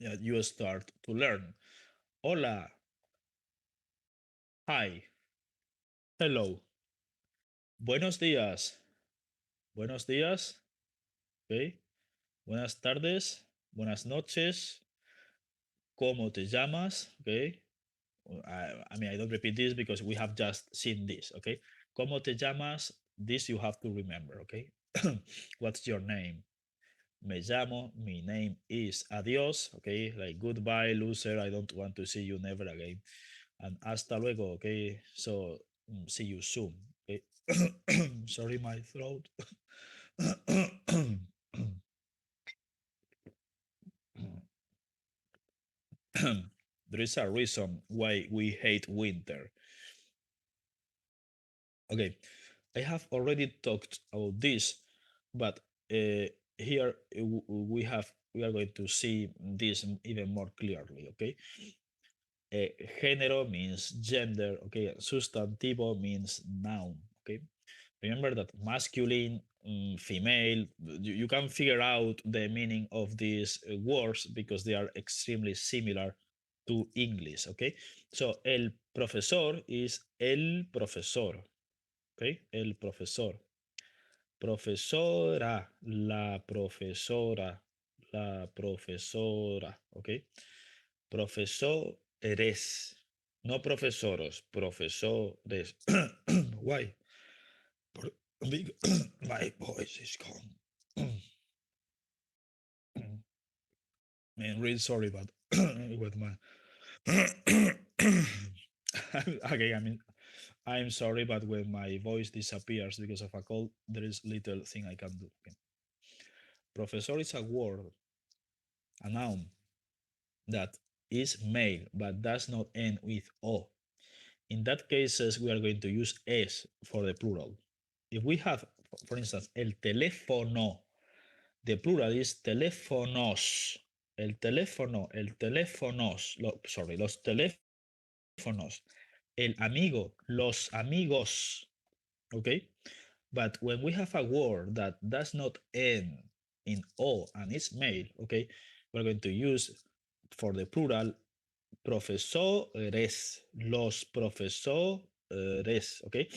that you start to learn. Hola, hi, hello, buenos días, buenos días, okay, buenas tardes, buenas noches, ¿cómo te llamas? Okay, I don't repeat this because we have just seen this, okay? ¿Cómo te llamas? This you have to remember, okay? What's your name? Me llamo, my name is adiós, okay? Like goodbye, loser, I don't want to see you never again. And hasta luego, okay? So see you soon, okay? Sorry, my throat. there is a reason why we hate winter. Okay, I have already talked about this, but here we are going to see this even more clearly. Okay, género means gender. Okay, sustantivo means noun. Okay, remember that masculine, female, you can figure out the meaning of these words because they are extremely similar to English. Okay, so el profesor is el profesor. Okay, el profesor. Profesora, la profesora, la profesora. Okay, profesores, no profesoros, profesores. Why? My voice is gone. Man, really sorry, but with my okay, I mean, I'm sorry, but when my voice disappears because of a cold, there is little thing I can do. Okay. Professor is a word, a noun that is male but does not end with o. In that cases, we are going to use es for the plural. If we have, for instance, el teléfono, the plural is teléfonos. El teléfono, el teléfonos, sorry, los teléfonos. El amigo, los amigos. Okay? But when we have a word that does not end in o and is male, okay, we're going to use for the plural profesores, los profesores, okay?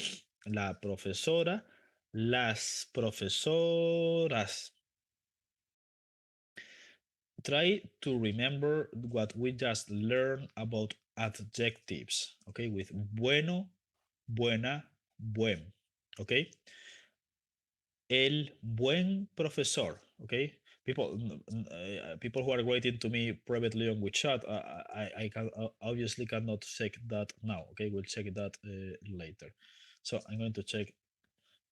La profesora, las profesoras. Try to remember what we just learned about adjectives, okay? With bueno, buena, buen, okay? El buen profesor, okay? People who are writing to me privately on WeChat, I can obviously cannot check that now. Okay, we'll check that later. So I'm going to check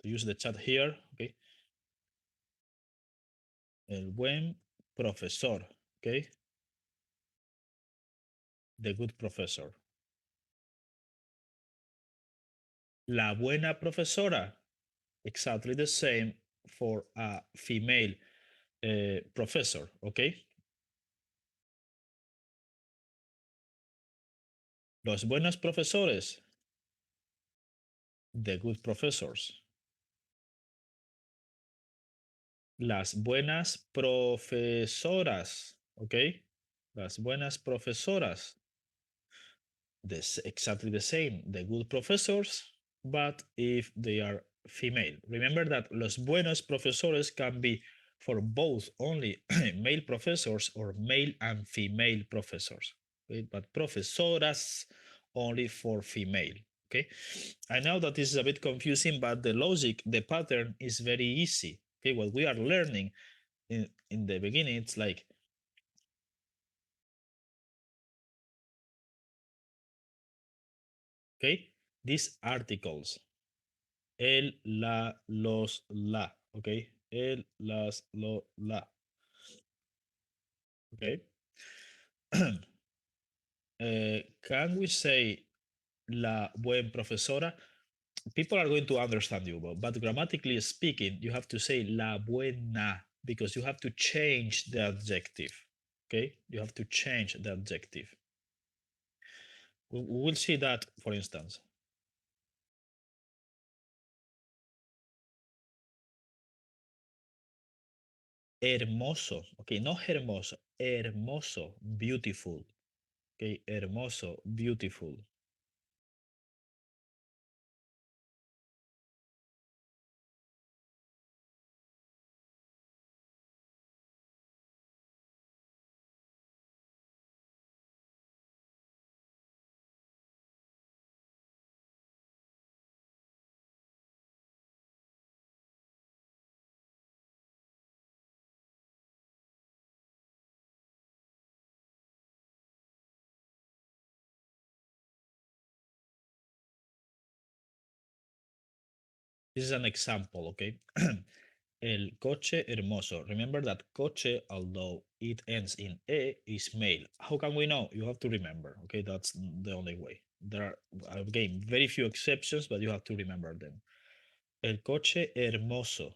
to use the chat here. Okay, el buen profesor. Okay, the good professor. La buena profesora. Exactly the same for a female professor. Okay, los buenos profesores. The good professors. Las buenas profesoras, ¿ok? Las buenas profesoras. This exactly the same, the good professors, but if they are female. Remember that los buenos profesores can be for both only male professors or male and female professors. Okay? But profesoras only for female. Okay, I know that this is a bit confusing, but the logic, the pattern is very easy. Okay, what we are learning in the beginning, it's like okay, these articles, el, la, los, la, okay, el, las, lo, la, okay. Can we say la buen profesora? People are going to understand you, but grammatically speaking, you have to say la buena because you have to change the adjective. Okay, you have to change the adjective. We will see that, for instance. Hermoso, okay, no hermoso, hermoso, beautiful, okay, hermoso, beautiful. This is an example, okay. El coche hermoso. Remember that coche, although it ends in e is male. How can we know? You have to remember. Okay, that's the only way. There are, again, very few exceptions, but you have to remember them. El coche hermoso.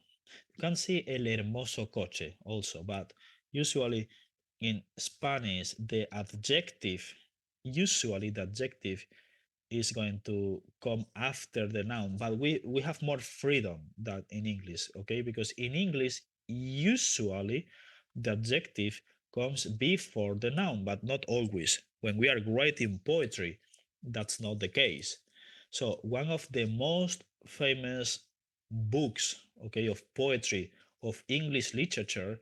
You can see el hermoso coche also, but usually in Spanish, usually the adjective is going to come after the noun, but we have more freedom than in English, okay? Because in English, usually the adjective comes before the noun, but not always. When we are writing poetry, that's not the case. So one of the most famous books, okay, of poetry of English literature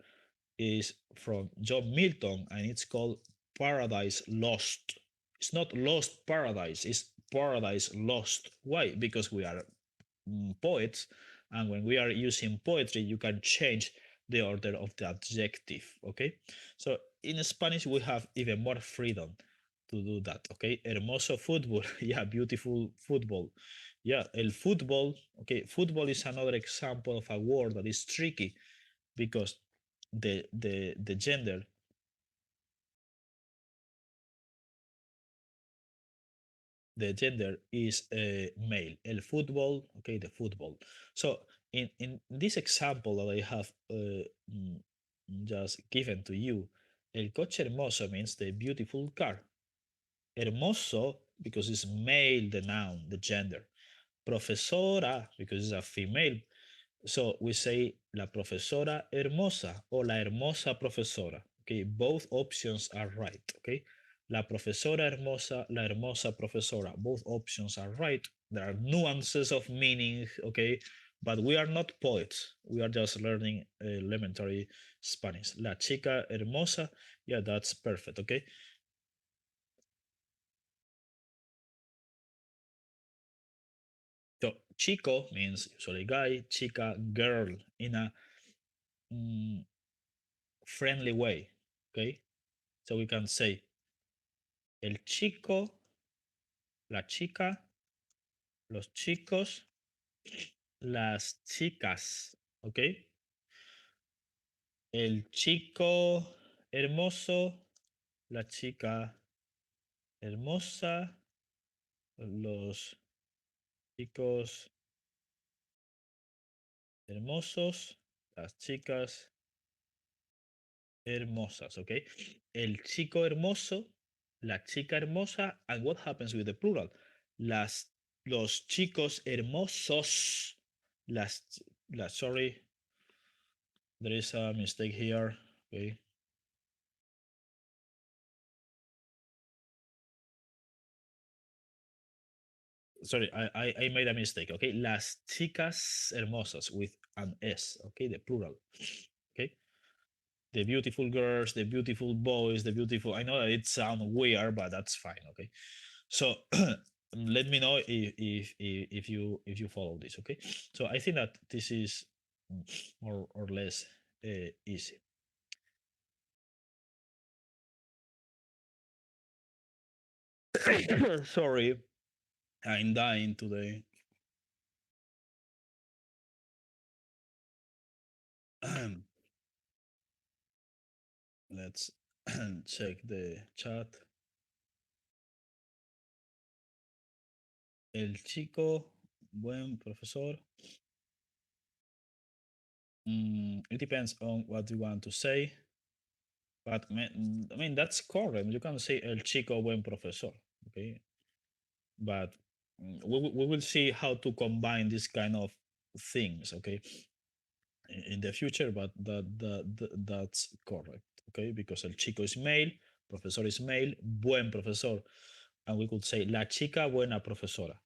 is from John Milton, and it's called Paradise Lost. It's not Lost Paradise, it's Paradise Lost. Why? Because we are poets, and when we are using poetry, you can change the order of the adjective. Okay, so in Spanish, we have even more freedom to do that. Okay, hermoso fútbol. Yeah, beautiful football. Yeah, el fútbol. Okay, football is another example of a word that is tricky because the gender, is male. El fútbol, okay, the football. So in this example that I have just given to you, el coche hermoso means the beautiful car. Hermoso because it's male, the noun, the gender. Profesora because it's a female. So we say la profesora hermosa or la hermosa profesora. Okay, both options are right. Okay, la profesora hermosa, la hermosa profesora. Both options are right. There are nuances of meaning. Okay, but we are not poets. We are just learning elementary Spanish. La chica hermosa. Yeah, that's perfect. Okay. So chico means usually guy, chica girl in a mm, friendly way. Okay, so we can say el chico, la chica, los chicos, las chicas. ¿Ok? El chico hermoso, la chica hermosa, los chicos hermosos, las chicas hermosas. ¿Ok? El chico hermoso, la chica hermosa, and what happens with the plural? Los chicos hermosos, sorry, there is a mistake here. Okay. Sorry, I made a mistake. Okay. Las chicas hermosas with an S. Okay. The plural. Okay. The beautiful girls, the beautiful boys, the beautiful. I know that it sounds weird, but that's fine. Okay. So let me know if you follow this. Okay. So I think that this is more or less easy. Sorry, I'm dying today. Let's check the chat. El chico, buen profesor. It depends on what you want to say, but I mean that's correct. You can say el chico, buen profesor. Okay, but we will see how to combine this kind of things. Okay, in the future, but that's correct. Okay, because el chico is male, profesor is male, buen profesor, and we could say la chica buena profesora.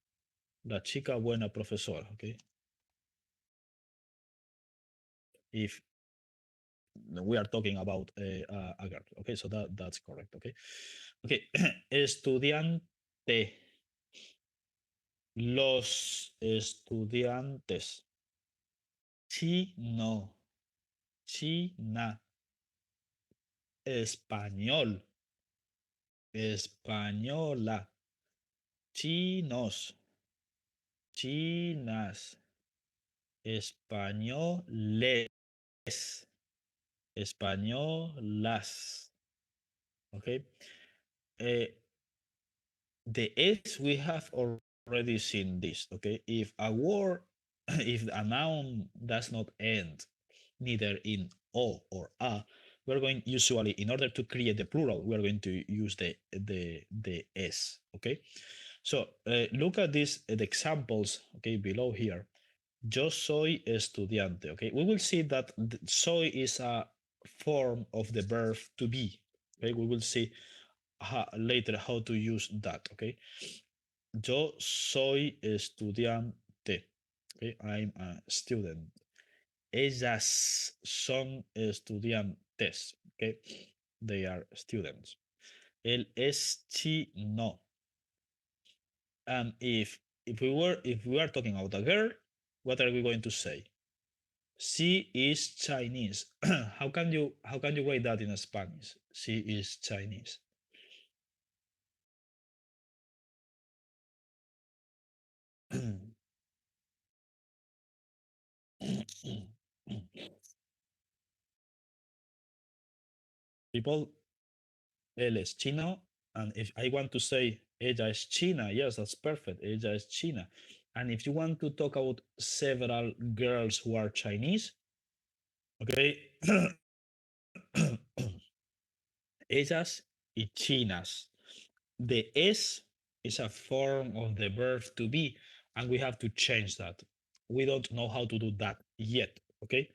La chica buena profesora. Okay, if we are talking about a girl. Okay, so that's correct. Okay, okay. Estudiante. Los estudiantes. Chino. China. Español. Española. Chinos. Chinas. Españoles. españolas. Okay. Uh, the S we have already seen this. Okay. If a word, if a noun does not end neither in o or a, we're going usually in order to create the plural, we're going to use the s. Okay. So look at these the examples. Okay, below here. Yo soy estudiante. Okay, we will see that soy is a form of the verb to be. Okay, we will see later how to use that. Okay, yo soy estudiante. Okay, I'm a student. Ellas son estudiantes. Okay, they are students. Él es chino. And if we are talking about a girl, what are we going to say? She is Chinese. How can you write that in Spanish? She is Chinese. People, él es chino, and if I want to say ella es china, yes, that's perfect. Ella es china. And if you want to talk about several girls who are Chinese, okay, ellas y chinas. The S is a form of the verb to be, and we have to change that. We don't know how to do that yet, okay?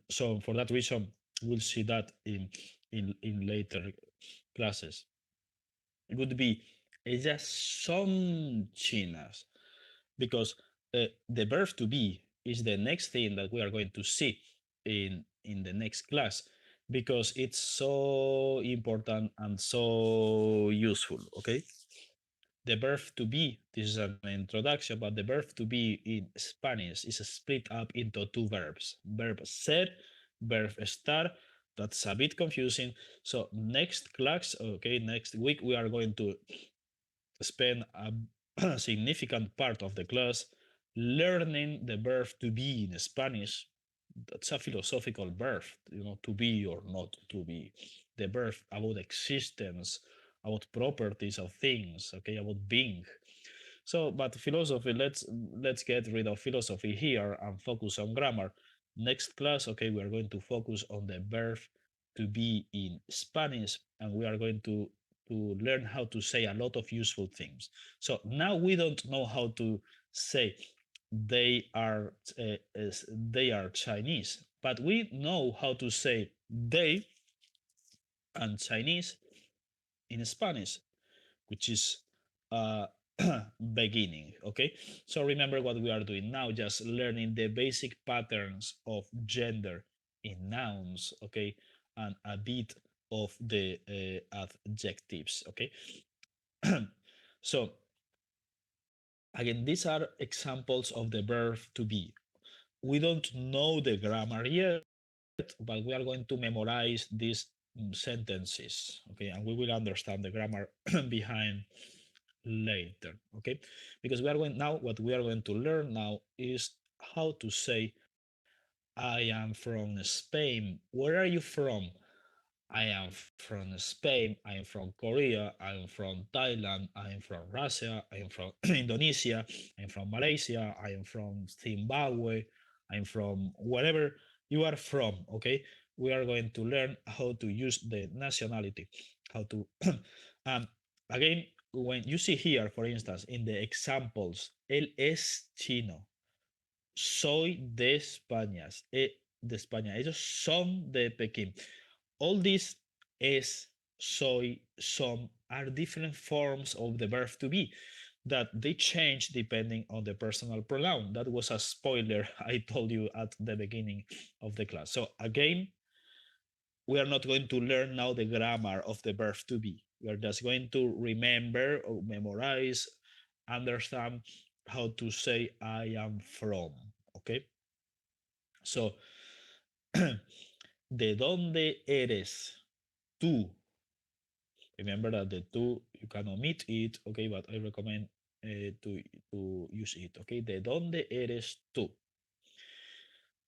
So for that reason, we'll see that in later classes. It would be ellas son chinas because the verb to be is the next thing that we are going to see in the next class because it's so important and so useful. Okay, the verb to be, this is an introduction, but the verb to be in Spanish is split up into two verbs: verb ser, verb estar. That's a bit confusing. So next class, okay, next week we are going to spend a significant part of the class learning the verb to be in Spanish. That's a philosophical verb, to be or not to be. The verb about existence, about properties of things, okay, about being. So, but philosophy, let's get rid of philosophy here and focus on grammar. Next class, okay, we are going to focus on the verb to be in Spanish, and we are going to learn how to say a lot of useful things. So now we don't know how to say they are they are Chinese, but we know how to say they and Chinese in Spanish, which is uh, beginning. Okay, so remember what we are doing now, just learning the basic patterns of gender in nouns. Okay, and a bit of the adjectives. Okay, so again, these are examples of the verb to be. We don't know the grammar yet, but we are going to memorize these sentences, okay, and we will understand the grammar behind later, okay, because we are going now, what we are going to learn now is how to say I am from Spain. Where are you from? I am from Spain, I am from Korea, I am from Thailand, I am from Russia, I am from Indonesia, I am from Malaysia, I am from Zimbabwe, I am from wherever you are from, okay? We are going to learn how to use the nationality, how to, um, again, when you see here, for instance, in the examples, él es chino, soy de España, de España, ellos son de Pekín. All these es, soy, some are different forms of the verb to be that they change depending on the personal pronoun. That was a spoiler I told you at the beginning of the class. So again, we are not going to learn now the grammar of the verb to be. We are just going to remember or memorize, understand how to say I am from. Okay. So, ¿de dónde eres tú? Remember that the two you can omit it, okay, but I recommend to use it, okay. ¿De dónde eres tú?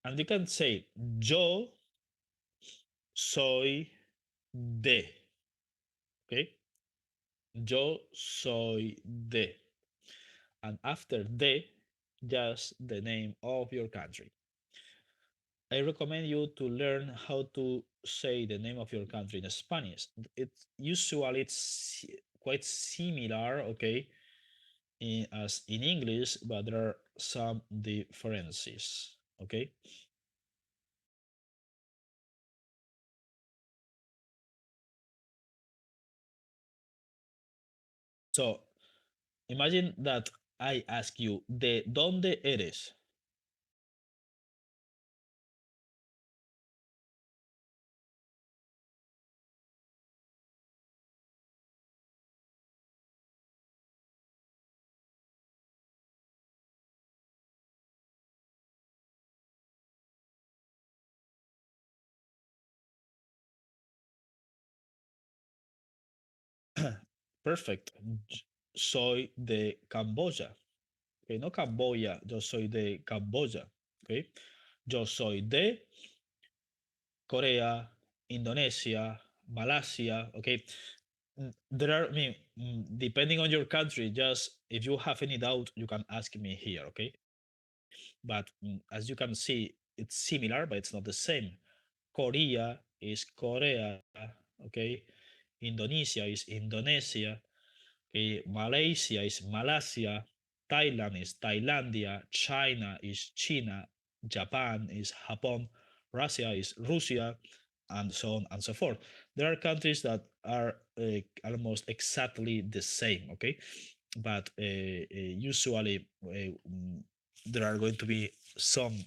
And you can say yo, soy de. Okay. Yo soy de. And after de, just the name of your country. I recommend you to learn how to say the name of your country in Spanish. It's quite similar, okay, as in English, but there are some differences, okay? So imagine that I ask you, ¿de dónde eres? Perfect. Soy de Camboya. Okay, no Camboya, yo soy de Camboya. Okay. Yo soy de Korea, Indonesia, Malaysia. Okay. There are, I mean, depending on your country, just if you have any doubt, you can ask me here. Okay. But as you can see, it's similar, but it's not the same. Korea is Korea. Okay. Indonesia is Indonesia. Okay, Malaysia is Malaysia, Thailand is Thailandia, China is China, Japan is Japan, Russia is Russia, and so on and so forth. There are countries that are almost exactly the same, okay? But usually there are going to be some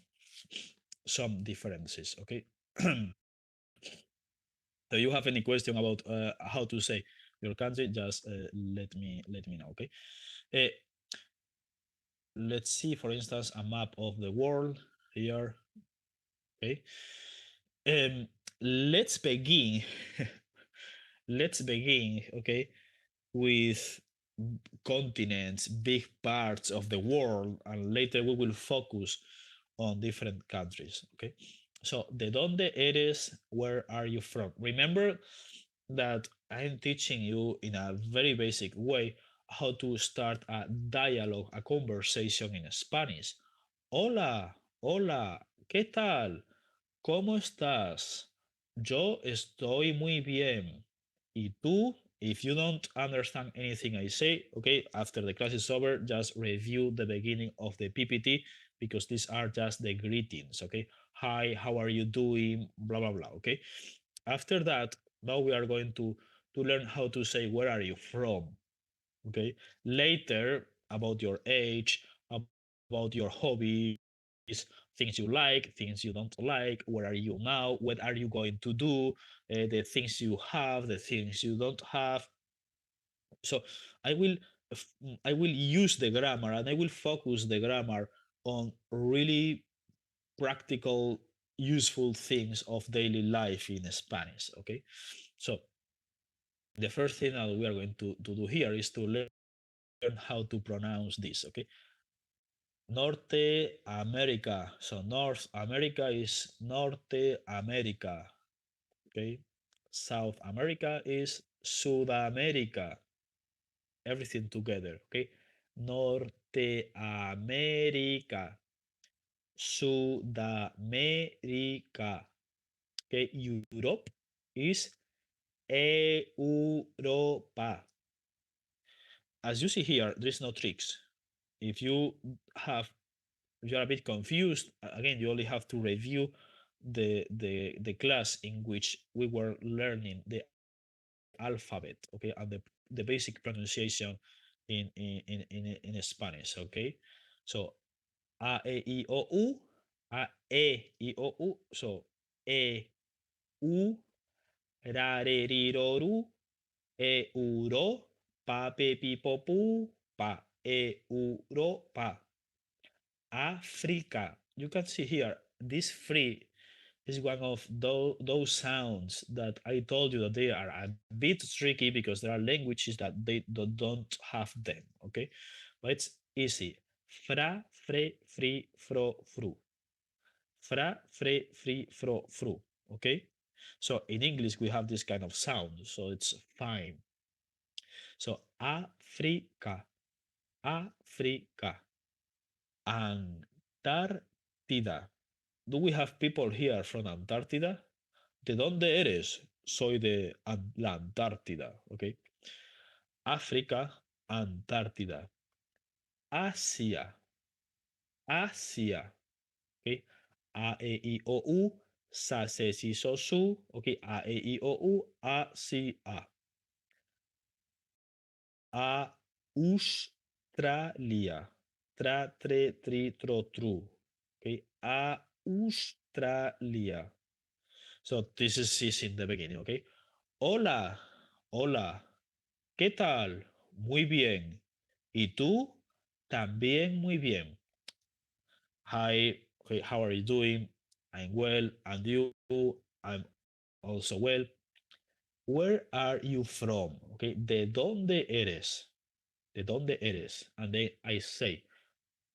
differences, okay? So you have any question about how to say your country, just let me know, okay? Uh, let's see, for instance, a map of the world here. Okay. Um, let's begin. Let's begin. Okay, with continents, big parts of the world, and later we will focus on different countries. Okay. So, ¿de dónde eres? Where are you from? Remember that I'm teaching you in a very basic way how to start a dialogue, a conversation in Spanish. Hola, hola, ¿qué tal? ¿Cómo estás? Yo estoy muy bien. ¿Y tú? If you don't understand anything I say, okay, after the class is over, just review the beginning of the PPT because these are just the greetings, okay? Hi, how are you doing? Blah, blah, blah, okay? After that, now we are going to learn how to say where are you from, okay? Later, about your age, about your hobbies, things you like, things you don't like, where are you now, what are you going to do, the things you have, the things you don't have. So I will I will use the grammar and I will focus the grammar on really practical useful things of daily life in Spanish, okay? So the first thing that we are going to do here is to learn how to pronounce this, okay? Norte America. So North America is Norte America. Okay. South America is Sudamerica. Everything together. Okay. Norte America. Sudamerica. Okay. Europe is Europa. As you see here, there's no tricks. If you have if you're a bit confused, again, you only have to review the class in which we were learning the alphabet, okay, and the basic pronunciation in Spanish, okay. So a e i o u, a e i o u. So e u ra re ri ro ru, e u ro pa pe pi po pu pa, e u ro pa. Africa. You can see here, this free is one of those sounds that I told you that they are a bit tricky because there are languages that they don't have them, okay? But it's easy. Fra, fre, free, fro, fru. Fra, fre, free, fro, fru, okay? So in English, we have this kind of sound. So it's fine. So África, África, Antártida. Do we have people here from Antártida? ¿De dónde eres? Soy de la Antártida, ¿ok? África, Antártida. Asia, Asia, ¿ok? A, E, I, O, U, sa, se, si, so, su, ¿ok? A, E, I, O, U, A, si, A. Australia. Tra, tre, tri, tro, tru. Okay. Australia. So this is in the beginning, okay? Hola, hola. ¿Qué tal? Muy bien. ¿Y tú? También muy bien. Hi, okay, how are you doing? I'm well, and you? I'm also well. Where are you from? Okay, ¿de dónde eres? ¿De dónde eres? And then I say,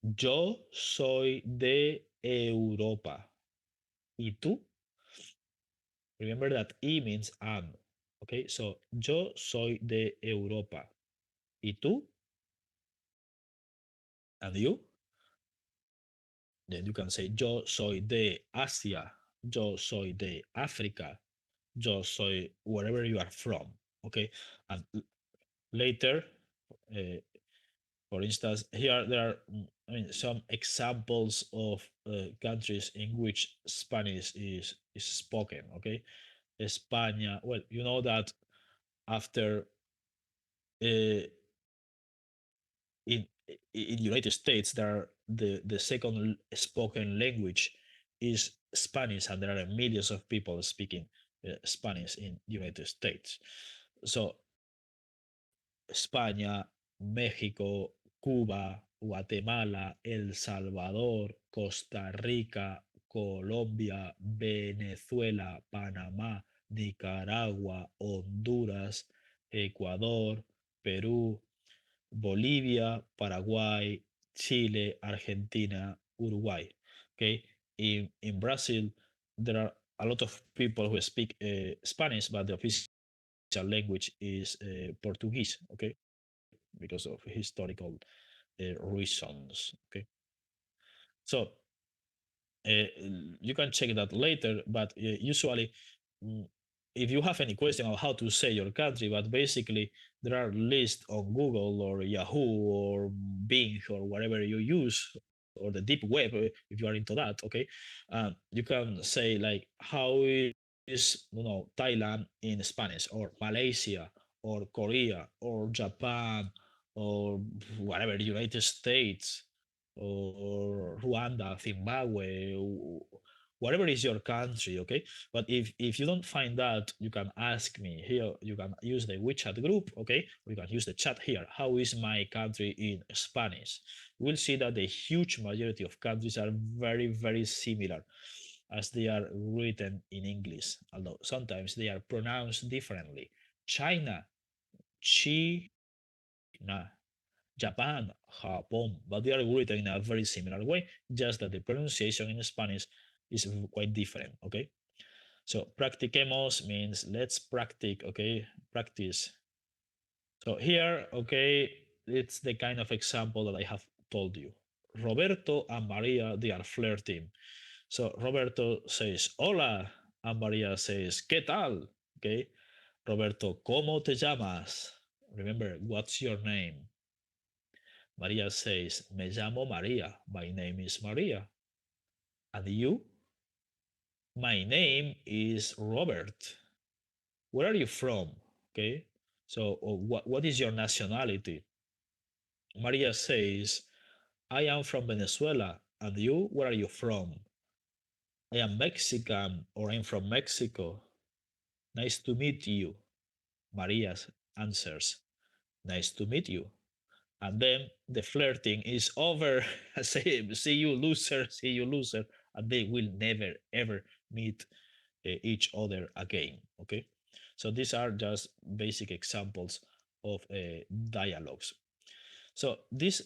yo soy de Europa. ¿Y tú? Remember that E means am. Okay, so yo soy de Europa. ¿Y tú? And you? Then you can say, yo soy de Asia. Yo soy de África. Yo soy wherever you are from. Okay, and later, uh, for instance, here there are, I mean, some examples of countries in which Spanish is spoken. Okay, España. Well, you know that after uh, in in United States, there are the second spoken language is Spanish, and there are millions of people speaking Spanish in United States. So España, México, Cuba, Guatemala, El Salvador, Costa Rica, Colombia, Venezuela, Panamá, Nicaragua, Honduras, Ecuador, Perú, Bolivia, Paraguay, Chile, Argentina, Uruguay. Okay, in Brazil, there are a lot of people who speak Spanish, but the official language is Portuguese. Okay, because of historical reasons. Okay, so uh, you can check that later, but usually, mm, if you have any question on how to say your country, but basically there are lists on Google or Yahoo or Bing or whatever you use, or the deep web, if you are into that. Okay, you can say like, how is, Thailand in Spanish, or Malaysia, or Korea, or Japan, or whatever, United States, or Rwanda, Zimbabwe, whatever is your country, okay? But if you don't find that, you can ask me here. You can use the WeChat group, okay? Or you can use the chat here. How is my country in Spanish? You will see that the huge majority of countries are very, very similar as they are written in English, although sometimes they are pronounced differently. China, China, Japan, Japón, but they are written in a very similar way, just that the pronunciation in Spanish is quite different, okay? So practiquemos means let's practice, okay? Practice. So here, okay, it's the kind of example that I have told you. Roberto and Maria, they are flirting. So Roberto says, hola, and Maria says, ¿qué tal? Okay. Roberto, ¿cómo te llamas? Remember, what's your name? Maria says, Me llamo Maria. My name is Maria. And you? My name is Robert. Where are you from? Okay. So, what is your nationality? Maria says, I am from Venezuela. And you? Where are you from? I am Mexican, or I'm from Mexico. Nice to meet you. Maria answers, Nice to meet you. And then the flirting is over. Say, see you, loser, see you, loser. And they will never, ever meet each other again. Okay. So these are just basic examples of dialogues. So this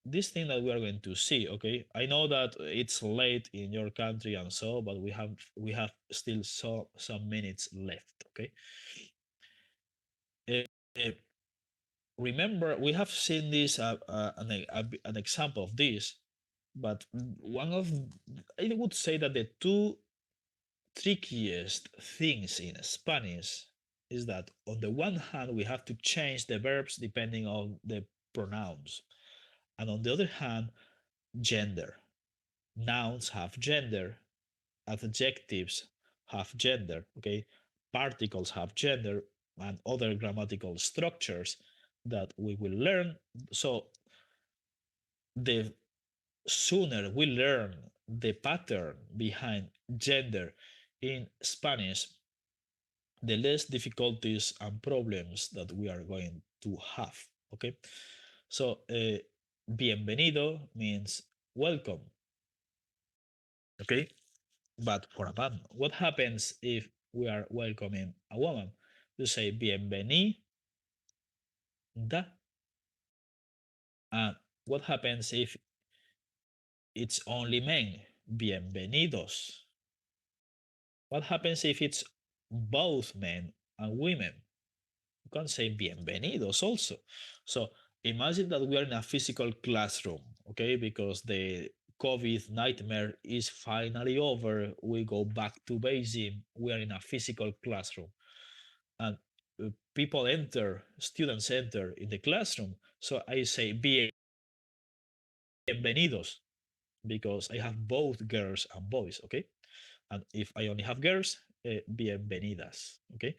this thing that we are going to see. Okay, I know that it's late in your country and so, but we have still some minutes left. Okay. Uh, uh, Remember, we have seen this an example of this, but one of I would say that the two trickiest things in Spanish is that on the one hand we have to change the verbs depending on the pronouns, and on the other hand, gender. Nouns have gender, adjectives have gender, okay? Particles have gender, and other grammatical structures that we will learn. So the sooner we learn the pattern behind gender in Spanish, the less difficulties and problems that we are going to have. Okay, so bienvenido means welcome. Okay, but for a man, what happens if we are welcoming a woman? You say bienvenida. And what happens if it's only men? Bienvenidos. What happens if it's both men and women? You can say bienvenidos also. So imagine that we are in a physical classroom, okay? Because the COVID nightmare is finally over. We go back to Beijing. We are in a physical classroom. And people enter, students enter in the classroom. So I say bienvenidos because I have both girls and boys, okay? And if I only have girls, bienvenidas, okay?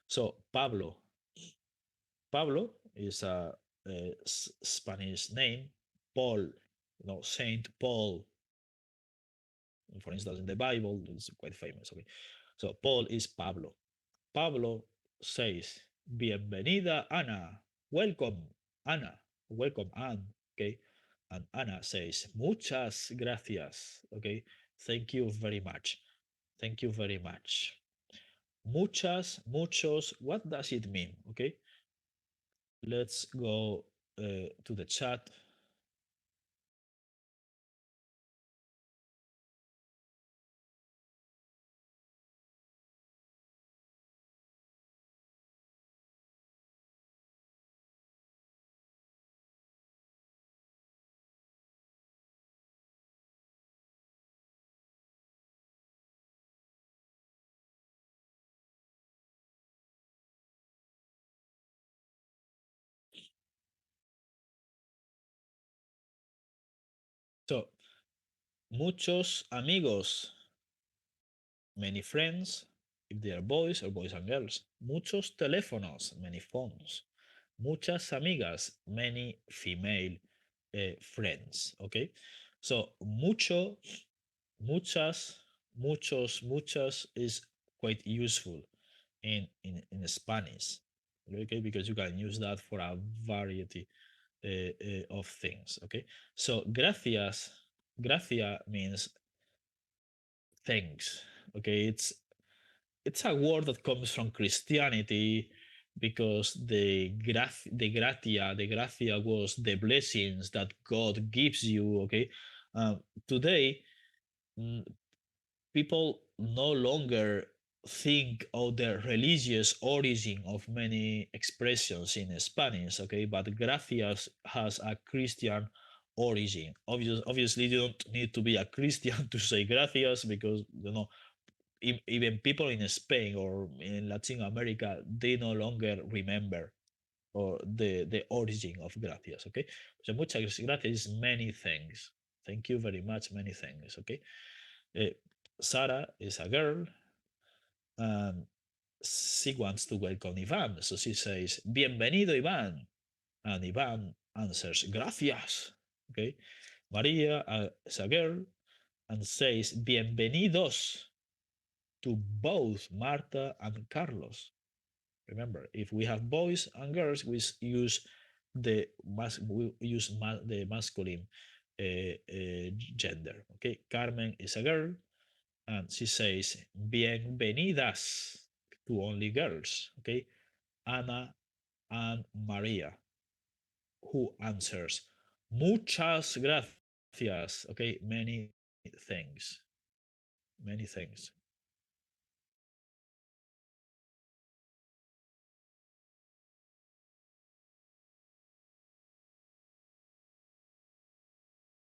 So Pablo is a Spanish name. Paul, Saint Paul, for instance, in the Bible, it's quite famous. Okay, so Paul is Pablo. Pablo says, "Bienvenida, Ana. Welcome, Ana. Welcome, Anne." Okay, and Ana says, "Muchas gracias." Okay, thank you very much. Thank you very much. Muchas, muchos. What does it mean? Okay, let's go to the chat. So, muchos amigos, many friends, if they are boys or boys and girls. Muchos teléfonos, many phones. Muchas amigas, many female friends. Okay, so mucho, muchas, muchos, muchas is quite useful in Spanish. Okay, because you can use that for a variety of things. Okay, so gracia means thanks. Okay, it's a word that comes from Christianity because the gratia was the blessings that God gives you. Okay, today mm, people no longer think of the religious origin of many expressions in Spanish. Okay, but gracias has a Christian origin. Obviously, you don't need to be a Christian to say gracias because even people in Spain or in Latin America, they no longer remember or the origin of gracias. Okay, so muchas gracias is many things. Thank you very much, many things. Okay, uh, Sarah is a girl and she wants to welcome Ivan, so she says bienvenido Ivan, and Ivan answers gracias. Okay, Maria is a girl and says bienvenidos to both Marta and Carlos. Remember, if we have boys and girls, we use the masculine gender. Okay, Carmen is a girl, and she says bienvenidas to only girls. Okay, Ana and Maria, who answers Muchas gracias. Okay, many thanks. Many thanks.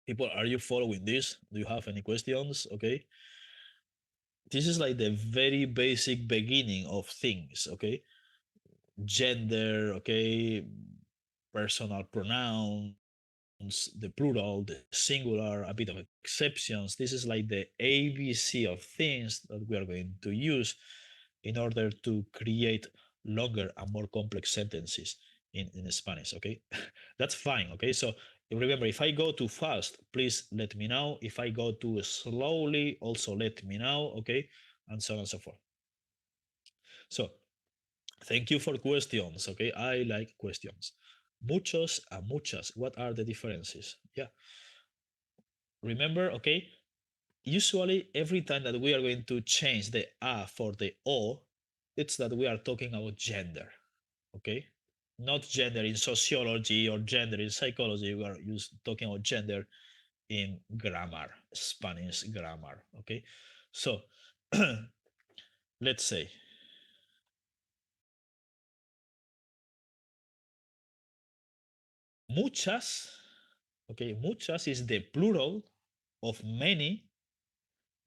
People, are you following this? Do you have any questions? Okay. This is like the very basic beginning of things. Okay. Gender. Okay. Personal pronouns, the plural, the singular, a bit of exceptions. This is like the ABC of things that we are going to use in order to create longer and more complex sentences in Spanish. Okay, that's fine. Okay, so remember, if I go too fast, please let me know. If I go too slowly, also let me know. Okay, and so on and so forth. So, thank you for questions. Okay, I like questions. Muchos and muchas. What are the differences? Yeah, remember, okay, usually every time that we are going to change the a for the o, it's that we are talking about gender, okay? Not gender in sociology or gender in psychology. We are talking about gender in grammar, Spanish grammar, okay? So let's say muchas, okay? Muchas is the plural of many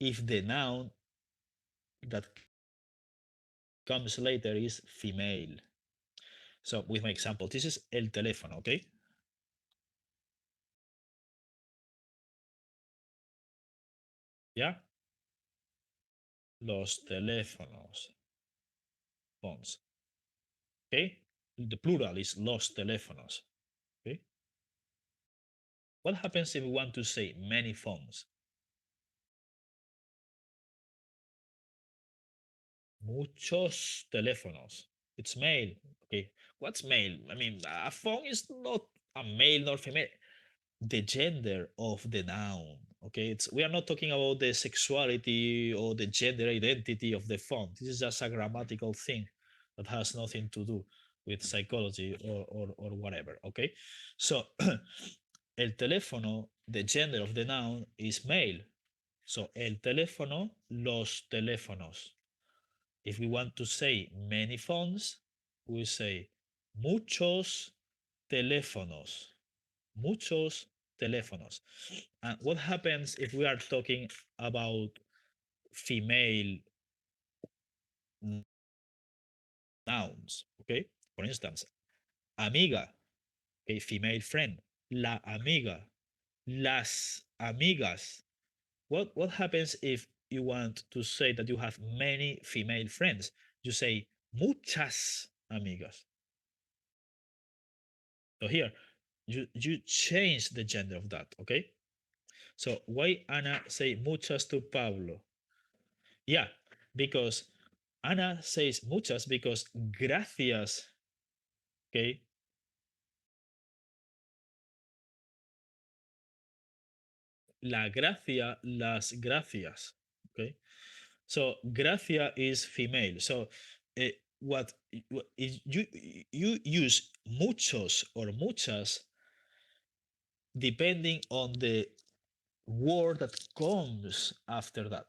if the noun that comes later is female. So with my example, this is el teléfono, okay? Yeah, los teléfonos, phones, okay? The plural is los teléfonos, okay? What happens if we want to say many phones? Muchos teléfonos. It's male, okay? What's male? I mean, a phone is not a male nor female. The gender of the noun, okay? It's we are not talking about the sexuality or the gender identity of the phone. This is just a grammatical thing that has nothing to do with psychology or whatever, okay? So el teléfono, the gender of the noun is male. So el teléfono, los teléfonos. If we want to say many phones, we say muchos teléfonos. Muchos teléfonos. And what happens if we are talking about female nouns? Okay. For instance, amiga, a female friend. La amiga. Las amigas. What happens if you want to say that you have many female friends? You say muchas amigas. So here you change the gender of that, okay? So why Ana say muchas to Pablo? Yeah, because Ana says muchas because gracias, okay? La gracia, las gracias, okay? So gracia is female. So what is you use muchos or muchas depending on the word that comes after that.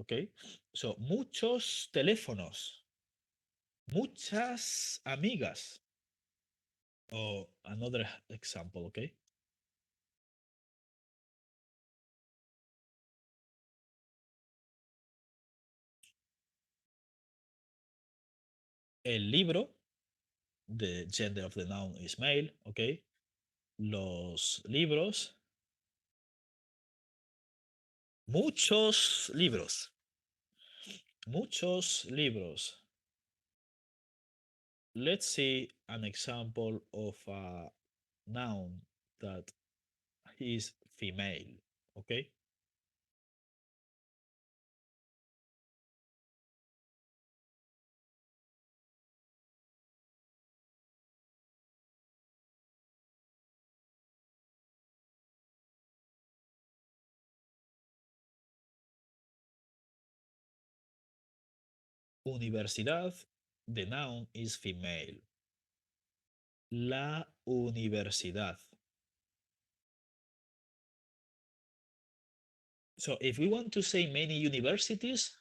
Okay, so muchos teléfonos, muchas amigas. Or another example, okay. El libro, the gender of the noun is male, okay. Los libros, muchos libros, muchos libros. Let's see an example of a noun that is female, okay. Universidad, the noun is female. La universidad. So if we want to say many universities,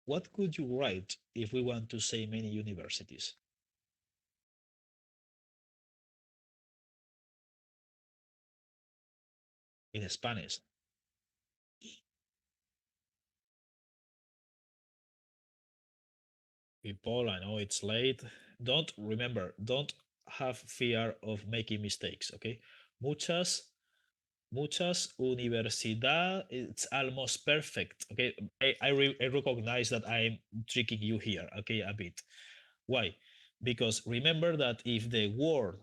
what could you write if we want to say many universities in Spanish? People, I know it's late. Don't remember, don't have fear of making mistakes, okay? Muchas, muchas universidad, it's almost perfect, okay? I recognize that I'm tricking you here, okay, a bit. Why? Because remember that if the word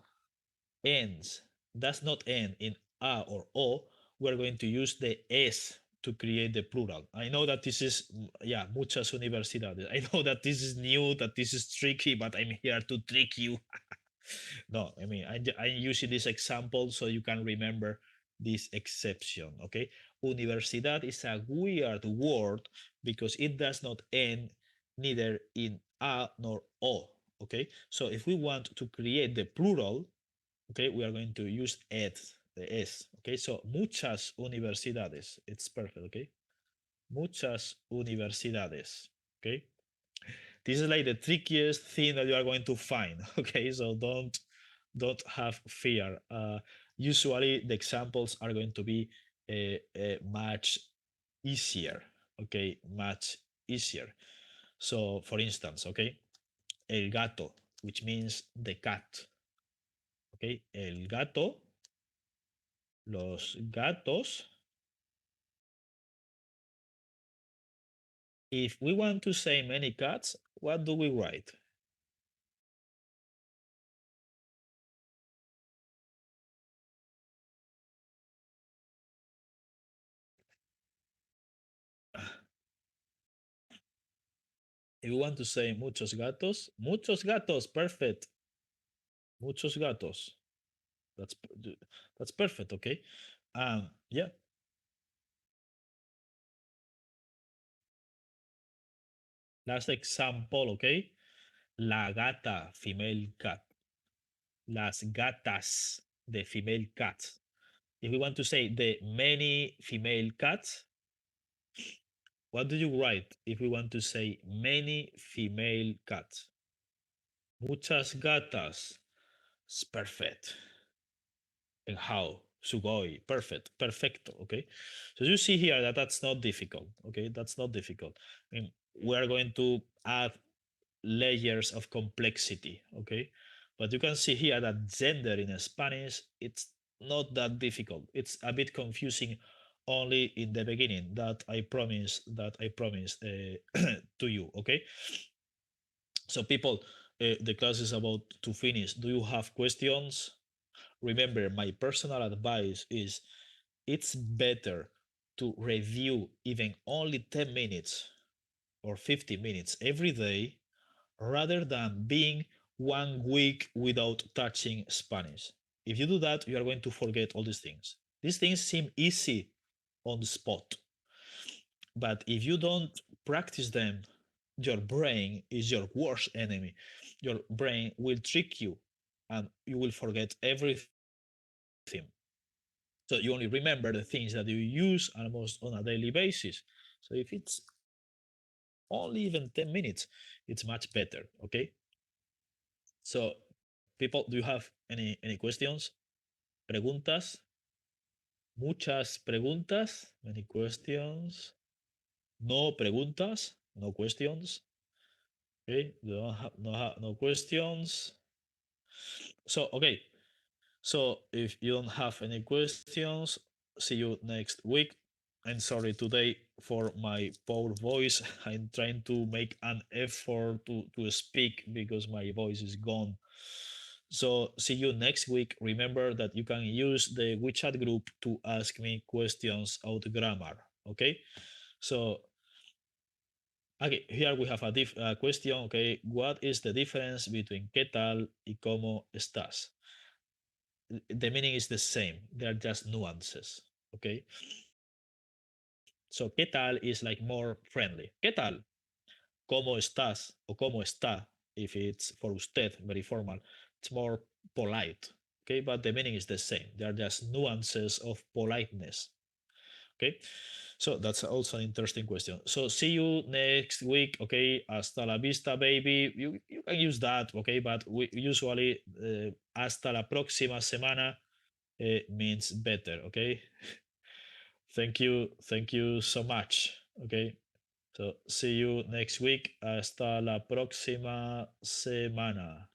ends does not end in a or o, we're going to use the s to create the plural. I know that this is, yeah, muchas universidades. I know that this is new, that this is tricky, but I'm here to trick you. No, I mean, I'm using this example so you can remember this exception, okay? Universidad is a weird word because it does not end neither in a nor o, okay? So if we want to create the plural, okay, we are going to use it, the s, okay? So muchas universidades, it's perfect, okay? Muchas universidades, okay? This is like the trickiest thing that you are going to find, okay? So don't have fear. Usually the examples are going to be much easier, okay? Much easier. So for instance, okay, el gato, which means the cat, okay? El gato, los gatos. If we want to say many cats, what do we write? If we want to say muchos gatos, perfect. Muchos gatos. That's that's perfect, okay? Yeah, last example, okay? La gata, female cat. Las gatas, the female cats. If we want to say the many female cats, what do you write if we want to say many female cats? Muchas gatas. It's perfect. And how? Sugoi. Perfect. Perfecto. Okay. So you see here that that's not difficult. Okay. That's not difficult. I mean, we are going to add layers of complexity. Okay. But you can see here that gender in Spanish, it's not that difficult. It's a bit confusing only in the beginning that I promised to you. Okay. So people, the class is about to finish. Do you have questions? Remember, my personal advice is it's better to review even only 10 minutes or 50 minutes every day rather than being 1 week without touching Spanish. If you do that, you are going to forget all these things. These things seem easy on the spot, but if you don't practice them, your brain is your worst enemy. Your brain will trick you and you will forget everything. So you only remember the things that you use almost on a daily basis. So if it's only even 10 minutes, it's much better. Okay. So people, do you have any questions? Preguntas? Muchas preguntas? Many questions? No preguntas? No questions? Okay. No questions. So okay. So if you don't have any questions, see you next week. I'm sorry today for my poor voice. I'm trying to make an effort to speak because my voice is gone. So see you next week. Remember that you can use the WeChat group to ask me questions about grammar. Okay. So okay, here we have a question. Okay, what is the difference between ¿qué tal y cómo estás? The meaning is the same. They're just nuances. Okay. So, ¿qué tal is like more friendly? ¿Qué tal? ¿Cómo estás? O ¿cómo está? If it's for usted, very formal. It's more polite. okay, but the meaning is the same. They are just nuances of politeness. Okay, so that's also an interesting question. So see you next week. Okay, hasta la vista, baby. You can use that. Okay, but we usually hasta la próxima semana means better. Okay, thank you so much. Okay, so see you next week. Hasta la próxima semana.